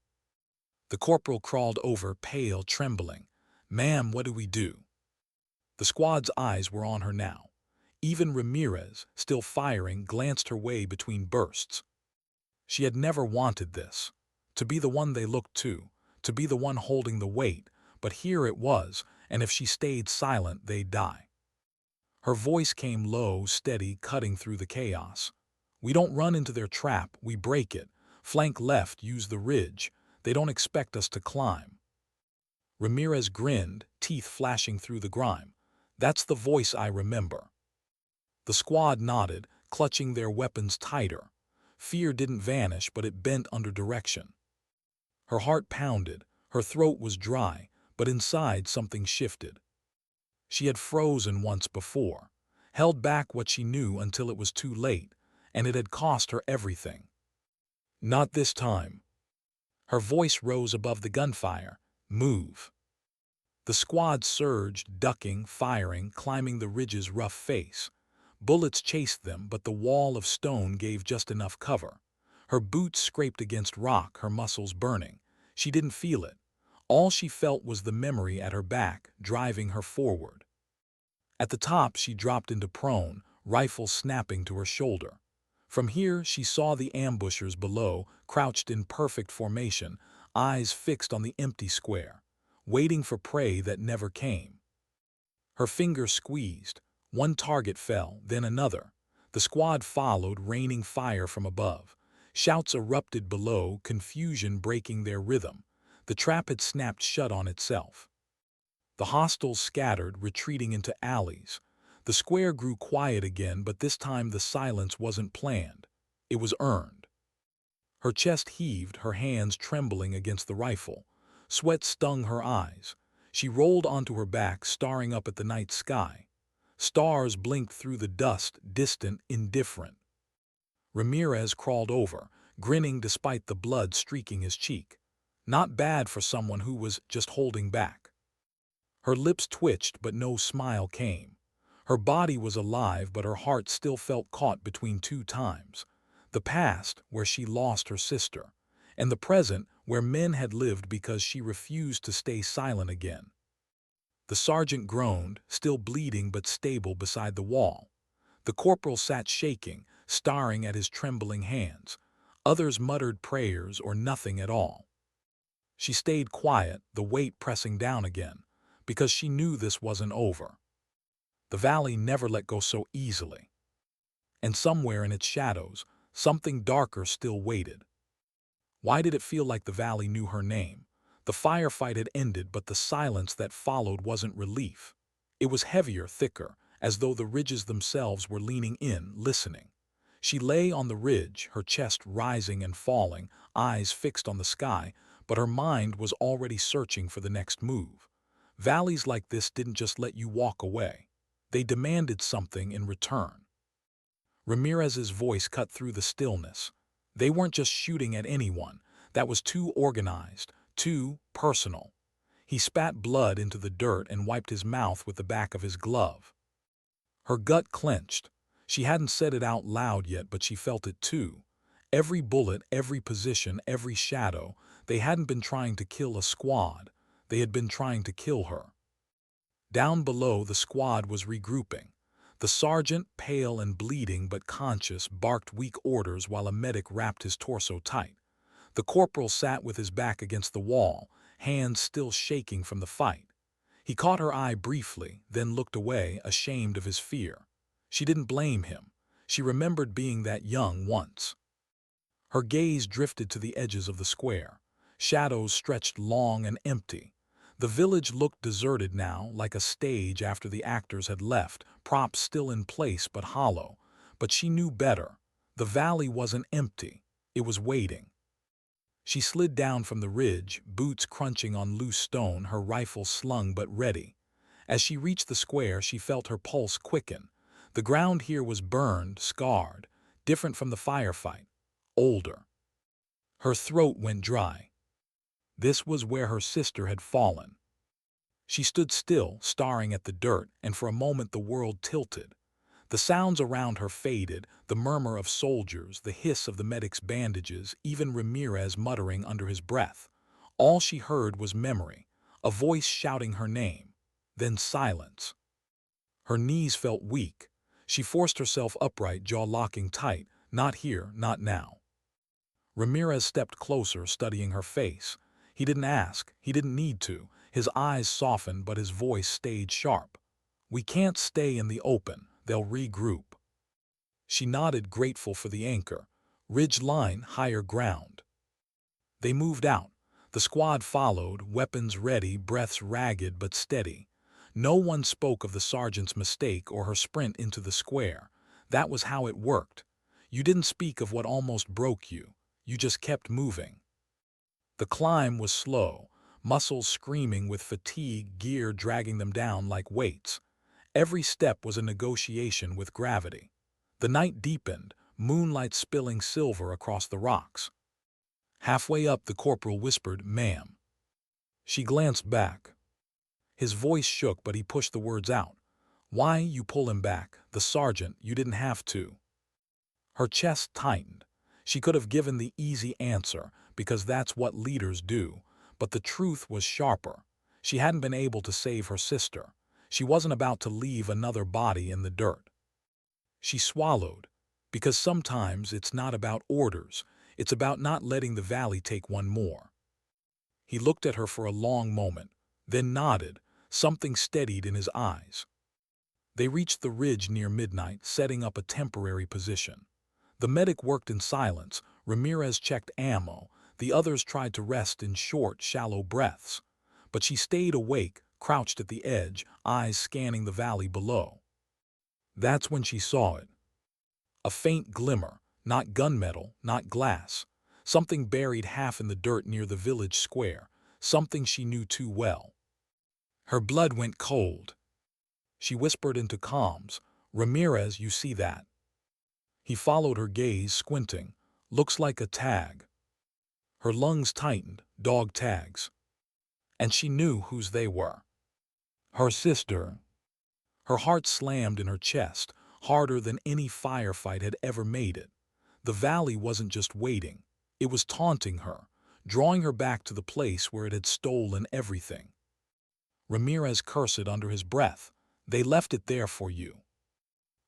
The corporal crawled over, pale, trembling. "Ma'am, what do we do?" The squad's eyes were on her now. Even Ramirez, still firing, glanced her way between bursts. She had never wanted this. To be the one they looked to be the one holding the weight, but here it was, and if she stayed silent, they'd die. Her voice came low, steady, cutting through the chaos. "We don't run into their trap, we break it. Flank left, use the ridge. They don't expect us to climb." Ramirez grinned, teeth flashing through the grime. That's the voice I remember. The squad nodded, clutching their weapons tighter. Fear didn't vanish, but it bent under direction. Her heart pounded, her throat was dry, but inside something shifted. She had frozen once before, held back what she knew until it was too late, and it had cost her everything. Not this time. Her voice rose above the gunfire. Move. The squad surged, ducking, firing, climbing the ridge's rough face. Bullets chased them, but the wall of stone gave just enough cover. Her boots scraped against rock, her muscles burning. She didn't feel it. All she felt was the memory at her back, driving her forward. At the top, she dropped into prone, rifle snapping to her shoulder. From here, she saw the ambushers below, crouched in perfect formation, eyes fixed on the empty square, waiting for prey that never came. Her fingers squeezed. One target fell, then another. The squad followed, raining fire from above. Shouts erupted below, confusion breaking their rhythm. The trap had snapped shut on itself. The hostiles scattered, retreating into alleys. The square grew quiet again, but this time the silence wasn't planned. It was earned. Her chest heaved, her hands trembling against the rifle. Sweat stung her eyes. She rolled onto her back, staring up at the night sky. Stars blinked through the dust, distant, indifferent. Ramirez crawled over, grinning despite the blood streaking his cheek. Not bad for someone who was just holding back. Her lips twitched, but no smile came. Her body was alive, but her heart still felt caught between two times. The past, where she lost her sister, and the present, where men had lived because she refused to stay silent again. The sergeant groaned, still bleeding but stable beside the wall. The corporal sat shaking, staring at his trembling hands. Others muttered prayers or nothing at all. She stayed quiet, the weight pressing down again, because she knew this wasn't over. The valley never let go so easily. And somewhere in its shadows, something darker still waited. Why did it feel like the valley knew her name? The firefight had ended, but the silence that followed wasn't relief. It was heavier, thicker, as though the ridges themselves were leaning in, listening. She lay on the ridge, her chest rising and falling, eyes fixed on the sky, but her mind was already searching for the next move. Valleys like this didn't just let you walk away. They demanded something in return. Ramirez's voice cut through the stillness. They weren't just shooting at anyone. That was too organized, too personal. He spat blood into the dirt and wiped his mouth with the back of his glove. Her gut clenched. She hadn't said it out loud yet, but she felt it too. Every bullet, every position, every shadow, they hadn't been trying to kill a squad. They had been trying to kill her. Down below, the squad was regrouping. The sergeant, pale and bleeding but conscious, barked weak orders while a medic wrapped his torso tight. The corporal sat with his back against the wall, hands still shaking from the fight. He caught her eye briefly, then looked away, ashamed of his fear. She didn't blame him. She remembered being that young once. Her gaze drifted to the edges of the square. Shadows stretched long and empty. The village looked deserted now, like a stage after the actors had left, props still in place but hollow. But she knew better. The valley wasn't empty. It was waiting. She slid down from the ridge, boots crunching on loose stone, her rifle slung but ready. As she reached the square, she felt her pulse quicken. The ground here was burned, scarred, different from the firefight, older. Her throat went dry. This was where her sister had fallen. She stood still, staring at the dirt, and for a moment the world tilted. The sounds around her faded, the murmur of soldiers, the hiss of the medic's bandages, even Ramirez muttering under his breath. All she heard was memory, a voice shouting her name, then silence. Her knees felt weak. She forced herself upright, jaw locking tight. Not here, not now. Ramirez stepped closer, studying her face. He didn't ask, he didn't need to. His eyes softened, but his voice stayed sharp. "We can't stay in the open. They'll regroup." She nodded, grateful for the anchor. Ridge line, higher ground. They moved out. The squad followed, weapons ready, breaths ragged but steady. No one spoke of the sergeant's mistake or her sprint into the square. That was how it worked. You didn't speak of what almost broke you. You just kept moving. The climb was slow, muscles screaming with fatigue, gear dragging them down like weights. Every step was a negotiation with gravity. The night deepened, moonlight spilling silver across the rocks. Halfway up, the corporal whispered, "Ma'am." She glanced back. His voice shook, but he pushed the words out. "Why you pull him back? The sergeant, you didn't have to." Her chest tightened. She could have given the easy answer, because that's what leaders do, but the truth was sharper. She hadn't been able to save her sister. She wasn't about to leave another body in the dirt. She swallowed, because sometimes it's not about orders, it's about not letting the valley take one more. He looked at her for a long moment, then nodded. Something steadied in his eyes. They reached the ridge near midnight, setting up a temporary position. The medic worked in silence. Ramirez checked ammo. The others tried to rest in short, shallow breaths. But she stayed awake, crouched at the edge, eyes scanning the valley below. That's when she saw it. A faint glimmer, not gunmetal, not glass. Something buried half in the dirt near the village square. Something she knew too well. Her blood went cold. She whispered into comms, "Ramirez, you see that?" He followed her gaze, squinting. "Looks like a tag." Her lungs tightened, dog tags. And she knew whose they were. Her sister. Her heart slammed in her chest, harder than any firefight had ever made it. The valley wasn't just waiting. It was taunting her, drawing her back to the place where it had stolen everything. Ramirez cursed under his breath. "They left it there for you."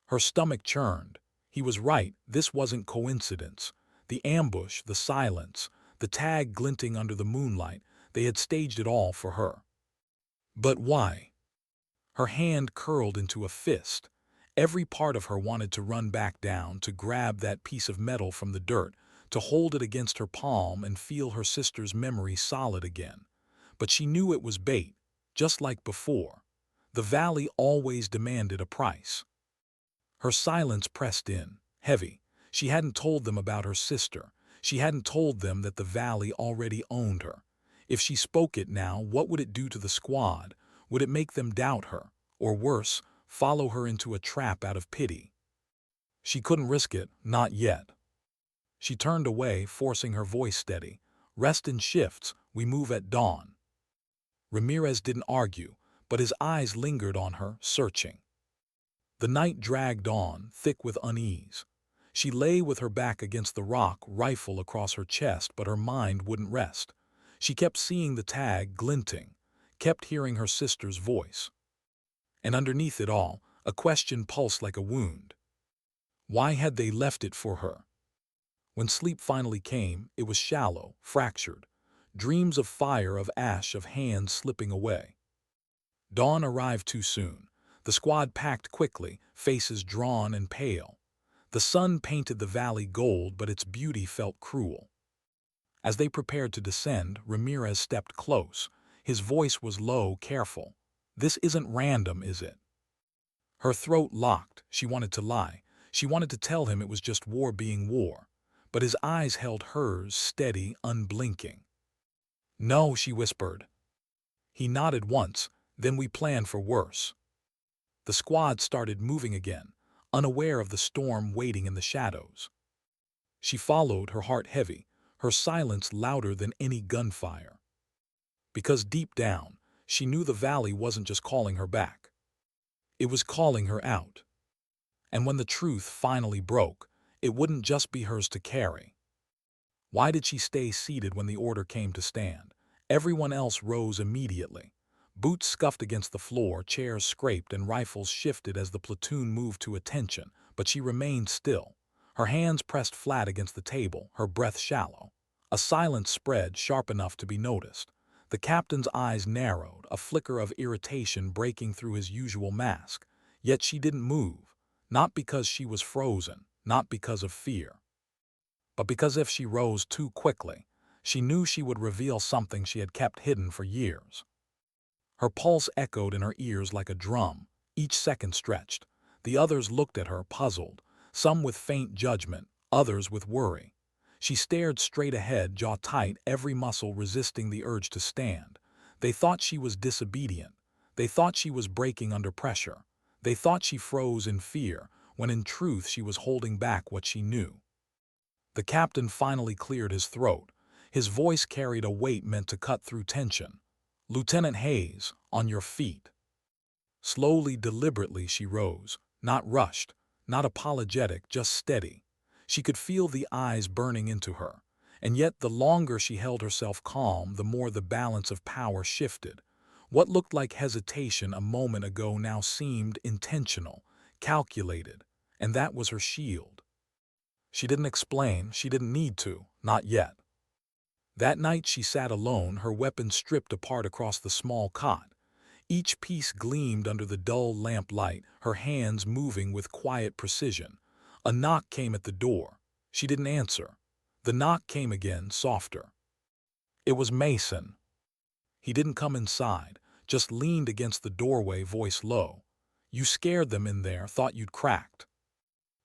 Her stomach churned. He was right, this wasn't coincidence. The ambush, the silence, the tag glinting under the moonlight, they had staged it all for her. But why? Her hand curled into a fist. Every part of her wanted to run back down, to grab that piece of metal from the dirt, to hold it against her palm and feel her sister's memory solid again. But she knew it was bait, just like before. The valley always demanded a price. Her silence pressed in, heavy. She hadn't told them about her sister. She hadn't told them that the valley already owned her. If she spoke it now, what would it do to the squad? Would it make them doubt her? Or worse, follow her into a trap out of pity? She couldn't risk it, not yet. She turned away, forcing her voice steady. "Rest in shifts, we move at dawn." Ramirez didn't argue, but his eyes lingered on her, searching. The night dragged on, thick with unease. She lay with her back against the rock, rifle across her chest, but her mind wouldn't rest. She kept seeing the tag glinting, kept hearing her sister's voice. And underneath it all, a question pulsed like a wound. Why had they left it for her? When sleep finally came, it was shallow, fractured. Dreams of fire, of ash, of hands slipping away. Dawn arrived too soon. The squad packed quickly, faces drawn and pale. The sun painted the valley gold, but its beauty felt cruel. As they prepared to descend, Ramirez stepped close. His voice was low, careful. "This isn't random, is it?" Her throat locked. She wanted to lie. She wanted to tell him it was just war being war. But his eyes held hers, steady, unblinking. "No," she whispered. He nodded once, "Then we plan for worse." The squad started moving again, unaware of the storm waiting in the shadows. She followed, her heart heavy, her silence louder than any gunfire. Because deep down, she knew the valley wasn't just calling her back. It was calling her out. And when the truth finally broke, it wouldn't just be hers to carry. Why did she stay seated when the order came to stand? Everyone else rose immediately. Boots scuffed against the floor, chairs scraped, and rifles shifted as the platoon moved to attention, but she remained still. Her hands pressed flat against the table, her breath shallow. A silence spread, sharp enough to be noticed. The captain's eyes narrowed, a flicker of irritation breaking through his usual mask. Yet she didn't move, not because she was frozen, not because of fear, but because if she rose too quickly, she knew she would reveal something she had kept hidden for years. Her pulse echoed in her ears like a drum, each second stretched. The others looked at her, puzzled, some with faint judgment, others with worry. She stared straight ahead, jaw tight, every muscle resisting the urge to stand. They thought she was disobedient. They thought she was breaking under pressure. They thought she froze in fear, when in truth she was holding back what she knew. The captain finally cleared his throat. His voice carried a weight meant to cut through tension. "Lieutenant Hayes, on your feet." Slowly, deliberately she rose, not rushed, not apologetic, just steady. She could feel the eyes burning into her, and yet the longer she held herself calm, the more the balance of power shifted. What looked like hesitation a moment ago now seemed intentional, calculated, and that was her shield. She didn't explain, she didn't need to, not yet. That night she sat alone, her weapon stripped apart across the small cot. Each piece gleamed under the dull lamplight, her hands moving with quiet precision. A knock came at the door. She didn't answer. The knock came again, softer. It was Mason. He didn't come inside, just leaned against the doorway, voice low. "You scared them in there, thought you'd cracked."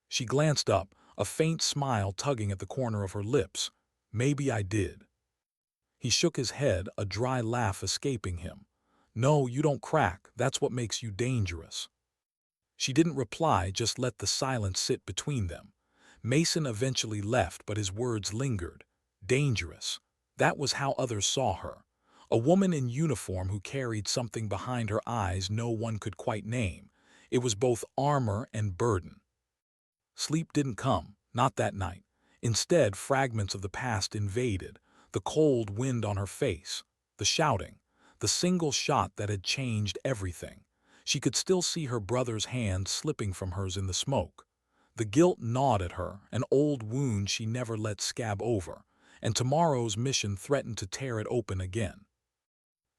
She glanced up, a faint smile tugging at the corner of her lips. "Maybe I did." He shook his head, a dry laugh escaping him. "No, you don't crack. That's what makes you dangerous." She didn't reply, just let the silence sit between them. Mason eventually left, but his words lingered. Dangerous. That was how others saw her. A woman in uniform who carried something behind her eyes no one could quite name. It was both armor and burden. Sleep didn't come, not that night. Instead, fragments of the past invaded. The cold wind on her face, the shouting, the single shot that had changed everything. She could still see her brother's hand slipping from hers in the smoke. The guilt gnawed at her, an old wound she never let scab over, and tomorrow's mission threatened to tear it open again.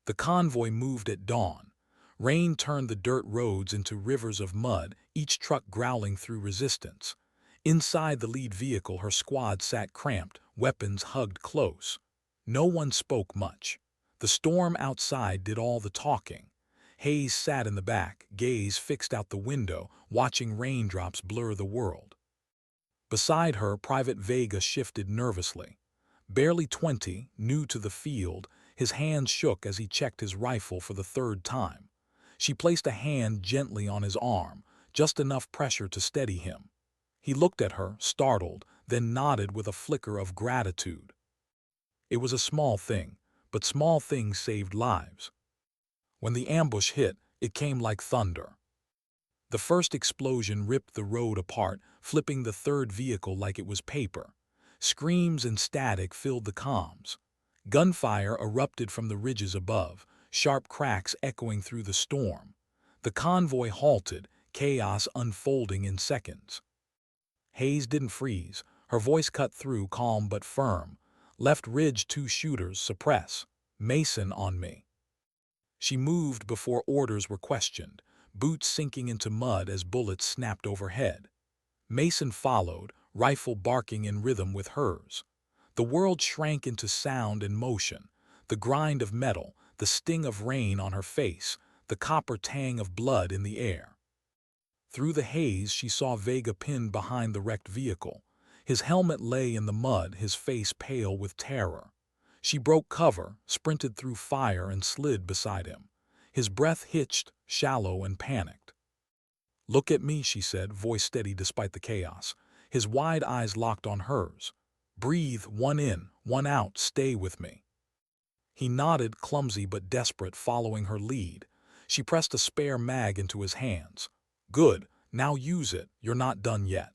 The convoy moved at dawn. Rain turned the dirt roads into rivers of mud, each truck growling through resistance. Inside the lead vehicle, her squad sat cramped, weapons hugged close. No one spoke much. The storm outside did all the talking. Hayes sat in the back, gaze fixed out the window, watching raindrops blur the world. Beside her, Private Vega shifted nervously. Barely 20, new to the field, his hands shook as he checked his rifle for the third time. She placed a hand gently on his arm, just enough pressure to steady him. He looked at her, startled, then nodded with a flicker of gratitude. It was a small thing, but small things saved lives. When the ambush hit, it came like thunder. The first explosion ripped the road apart, flipping the third vehicle like it was paper. Screams and static filled the comms. Gunfire erupted from the ridges above, sharp cracks echoing through the storm. The convoy halted, chaos unfolding in seconds. Hayes didn't freeze. Her voice cut through, calm but firm. "Left ridge, 2 shooters, suppress. Mason on me." She moved before orders were questioned, boots sinking into mud as bullets snapped overhead. Mason followed, rifle barking in rhythm with hers. The world shrank into sound and motion, the grind of metal, the sting of rain on her face, the copper tang of blood in the air. Through the haze, she saw Vega pinned behind the wrecked vehicle. His helmet lay in the mud, his face pale with terror. She broke cover, sprinted through fire, and slid beside him. His breath hitched, shallow and panicked. "Look at me," she said, voice steady despite the chaos. His wide eyes locked on hers. "Breathe, 1 in, 1 out, stay with me." He nodded, clumsy but desperate, following her lead. She pressed a spare mag into his hands. "Good, now use it, you're not done yet."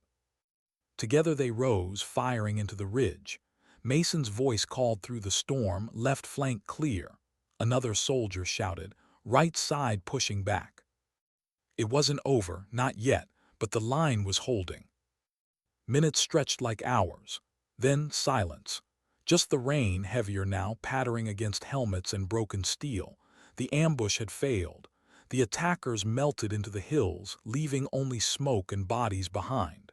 Together they rose, firing into the ridge. Mason's voice called through the storm, "Left flank clear." Another soldier shouted, "Right side pushing back." It wasn't over, not yet, but the line was holding. Minutes stretched like hours. Then silence. Just the rain, heavier now, pattering against helmets and broken steel. The ambush had failed. The attackers melted into the hills, leaving only smoke and bodies behind.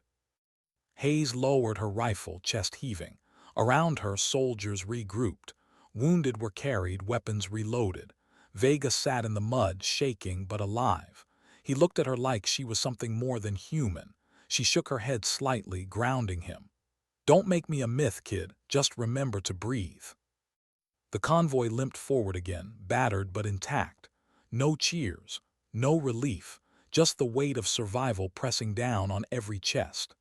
Hayes lowered her rifle, chest heaving. Around her, soldiers regrouped. Wounded were carried, weapons reloaded. Vega sat in the mud, shaking but alive. He looked at her like she was something more than human. She shook her head slightly, grounding him. "Don't make me a myth, kid. Just remember to breathe." The convoy limped forward again, battered but intact. No cheers, no relief, just the weight of survival pressing down on every chest.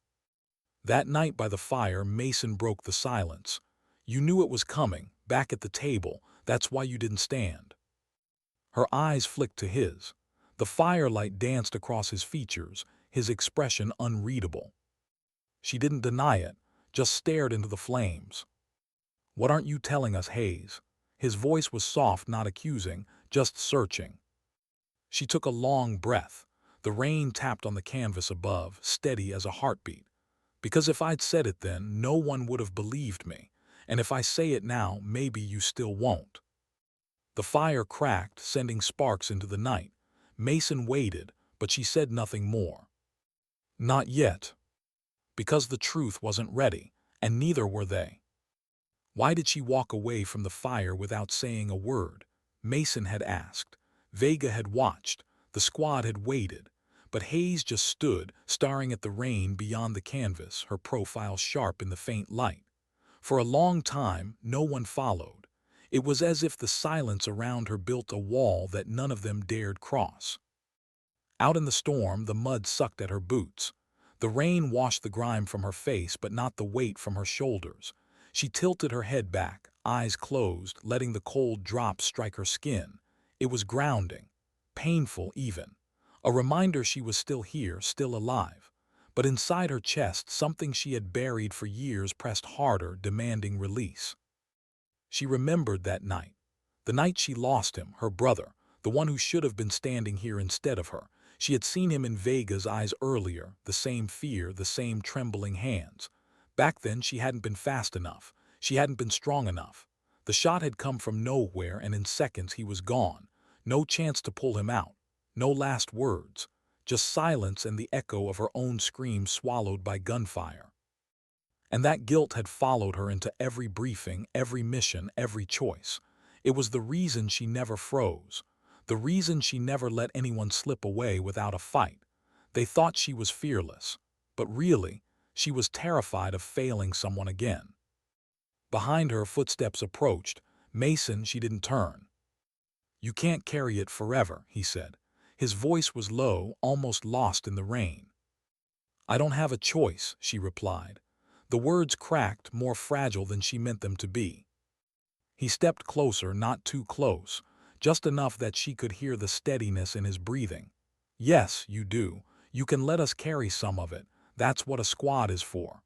That night by the fire, Mason broke the silence. "You knew it was coming, back at the table. That's why you didn't stand." Her eyes flicked to his. The firelight danced across his features, his expression unreadable. She didn't deny it, just stared into the flames. "What aren't you telling us, Hayes?" His voice was soft, not accusing, just searching. She took a long breath. The rain tapped on the canvas above, steady as a heartbeat. "Because if I'd said it then, no one would have believed me. And if I say it now, maybe you still won't." The fire cracked, sending sparks into the night. Mason waited, but she said nothing more. Not yet. Because the truth wasn't ready, and neither were they. Why did she walk away from the fire without saying a word? Mason had asked. Vega had watched. The squad had waited. But Hayes just stood, staring at the rain beyond the canvas, her profile sharp in the faint light. For a long time, no one followed. It was as if the silence around her built a wall that none of them dared cross. Out in the storm, the mud sucked at her boots. The rain washed the grime from her face, but not the weight from her shoulders. She tilted her head back, eyes closed, letting the cold drops strike her skin. It was grounding, painful even. A reminder she was still here, still alive. But inside her chest, something she had buried for years pressed harder, demanding release. She remembered that night. The night she lost him, her brother, the one who should have been standing here instead of her. She had seen him in Vega's eyes earlier, the same fear, the same trembling hands. Back then she hadn't been fast enough. She hadn't been strong enough. The shot had come from nowhere, and in seconds he was gone. No chance to pull him out. No last words. Just silence and the echo of her own scream swallowed by gunfire. And that guilt had followed her into every briefing, every mission, every choice. It was the reason she never froze. The reason she never let anyone slip away without a fight. They thought she was fearless. But really, she was terrified of failing someone again. Behind her, footsteps approached. Mason, she didn't turn. "You can't carry it forever," he said. His voice was low, almost lost in the rain. "I don't have a choice," she replied. The words cracked, more fragile than she meant them to be. He stepped closer, not too close, just enough that she could hear the steadiness in his breathing. "Yes, you do. You can let us carry some of it. That's what a squad is for."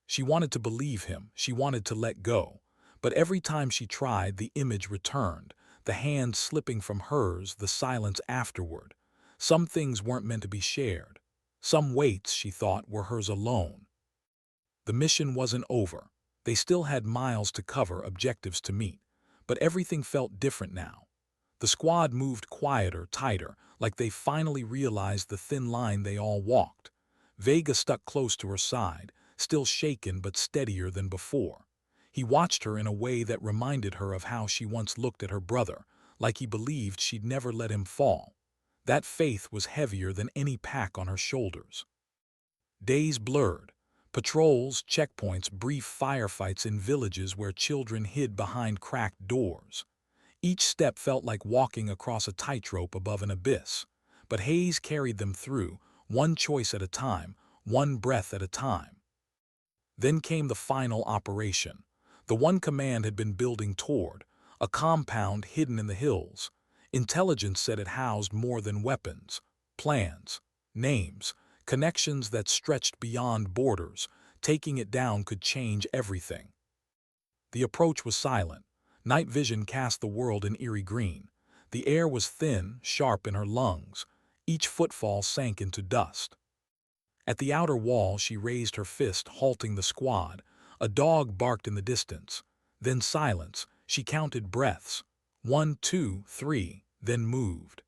She wanted to believe him. She wanted to let go. But every time she tried, the image returned, the hand slipping from hers, the silence afterward. Some things weren't meant to be shared. Some weights, she thought, were hers alone. The mission wasn't over. They still had miles to cover, objectives to meet. But everything felt different now. The squad moved quieter, tighter, like they finally realized the thin line they all walked. Vega stuck close to her side, still shaken but steadier than before. He watched her in a way that reminded her of how she once looked at her brother, like he believed she'd never let him fall. That faith was heavier than any pack on her shoulders. Days blurred. Patrols, checkpoints, brief firefights in villages where children hid behind cracked doors. Each step felt like walking across a tightrope above an abyss. But Hayes carried them through, one choice at a time, one breath at a time. Then came the final operation. The one command had been building toward, a compound hidden in the hills. Intelligence said it housed more than weapons, plans, names, connections that stretched beyond borders. Taking it down could change everything. The approach was silent. Night vision cast the world in eerie green. The air was thin, sharp in her lungs. Each footfall sank into dust. At the outer wall, she raised her fist, halting the squad. A dog barked in the distance. Then silence. She counted breaths. 1, 2, 3, then moved.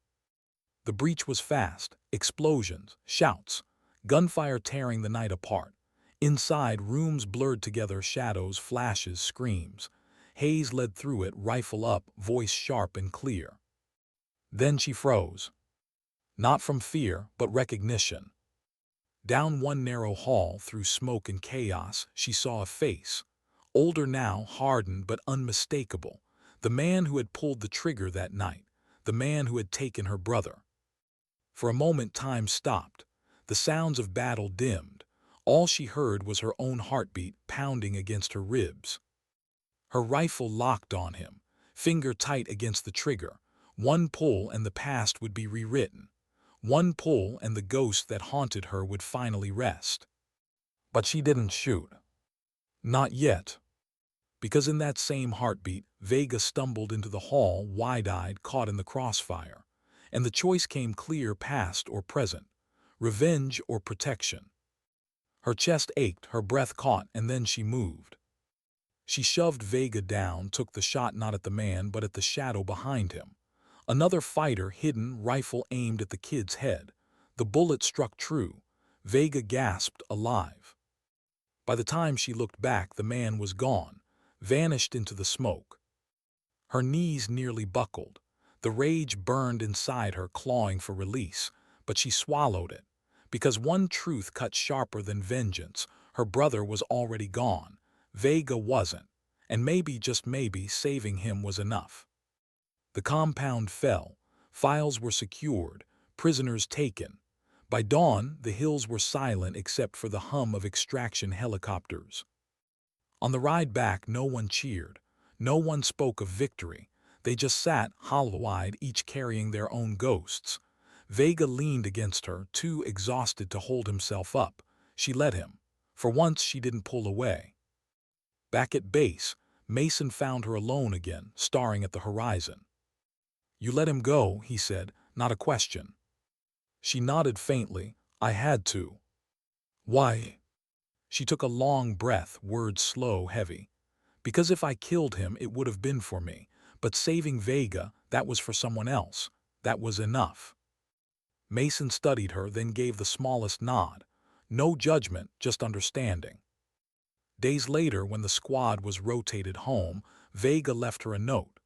The breach was fast. Explosions, shouts, gunfire tearing the night apart. Inside, rooms blurred together, shadows, flashes, screams. Hayes led through it, rifle up, voice sharp and clear. Then she froze. Not from fear, but recognition. Down one narrow hall, through smoke and chaos, she saw a face. Older now, hardened but unmistakable. The man who had pulled the trigger that night. The man who had taken her brother. For a moment time stopped. The sounds of battle dimmed. All she heard was her own heartbeat pounding against her ribs. Her rifle locked on him, finger tight against the trigger. One pull and the past would be rewritten. One pull and the ghost that haunted her would finally rest. But she didn't shoot. Not yet. Because in that same heartbeat, Vega stumbled into the hall, wide-eyed, caught in the crossfire. And the choice came clear, past or present, revenge or protection. Her chest ached, her breath caught, and then she moved. She shoved Vega down, took the shot not at the man but at the shadow behind him. Another fighter, hidden, rifle aimed at the kid's head. The bullet struck true. Vega gasped, alive. By the time she looked back, the man was gone, vanished into the smoke. Her knees nearly buckled. The rage burned inside her, clawing for release, but she swallowed it. Because one truth cut sharper than vengeance. Her brother was already gone. Vega wasn't. And maybe, just maybe, saving him was enough. The compound fell. Files were secured. Prisoners taken. By dawn, the hills were silent except for the hum of extraction helicopters. On the ride back, no one cheered. No one spoke of victory. They just sat, hollow-eyed, each carrying their own ghosts. Vega leaned against her, too exhausted to hold himself up. She let him. For once, she didn't pull away. Back at base, Mason found her alone again, staring at the horizon. "You let him go," he said, not a question. She nodded faintly. "I had to." "Why?" She took a long breath, words slow, heavy. "Because if I killed him, it would have been for me. But saving Vega, that was for someone else. That was enough." Mason studied her, then gave the smallest nod. No judgment, just understanding. Days later, when the squad was rotated home, Vega left her a note.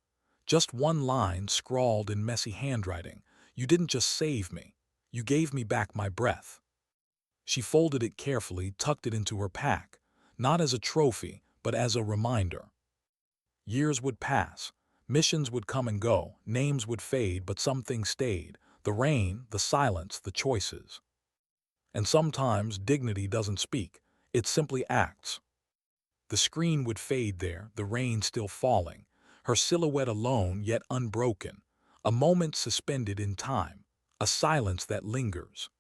Just one line, scrawled in messy handwriting. "You didn't just save me. You gave me back my breath." She folded it carefully, tucked it into her pack, not as a trophy, but as a reminder. Years would pass. Missions would come and go. Names would fade, but some things stayed. The rain, the silence, the choices. And sometimes dignity doesn't speak. It simply acts. The screen would fade there, the rain still falling. Her silhouette alone, yet unbroken. A moment suspended in time. A silence that lingers.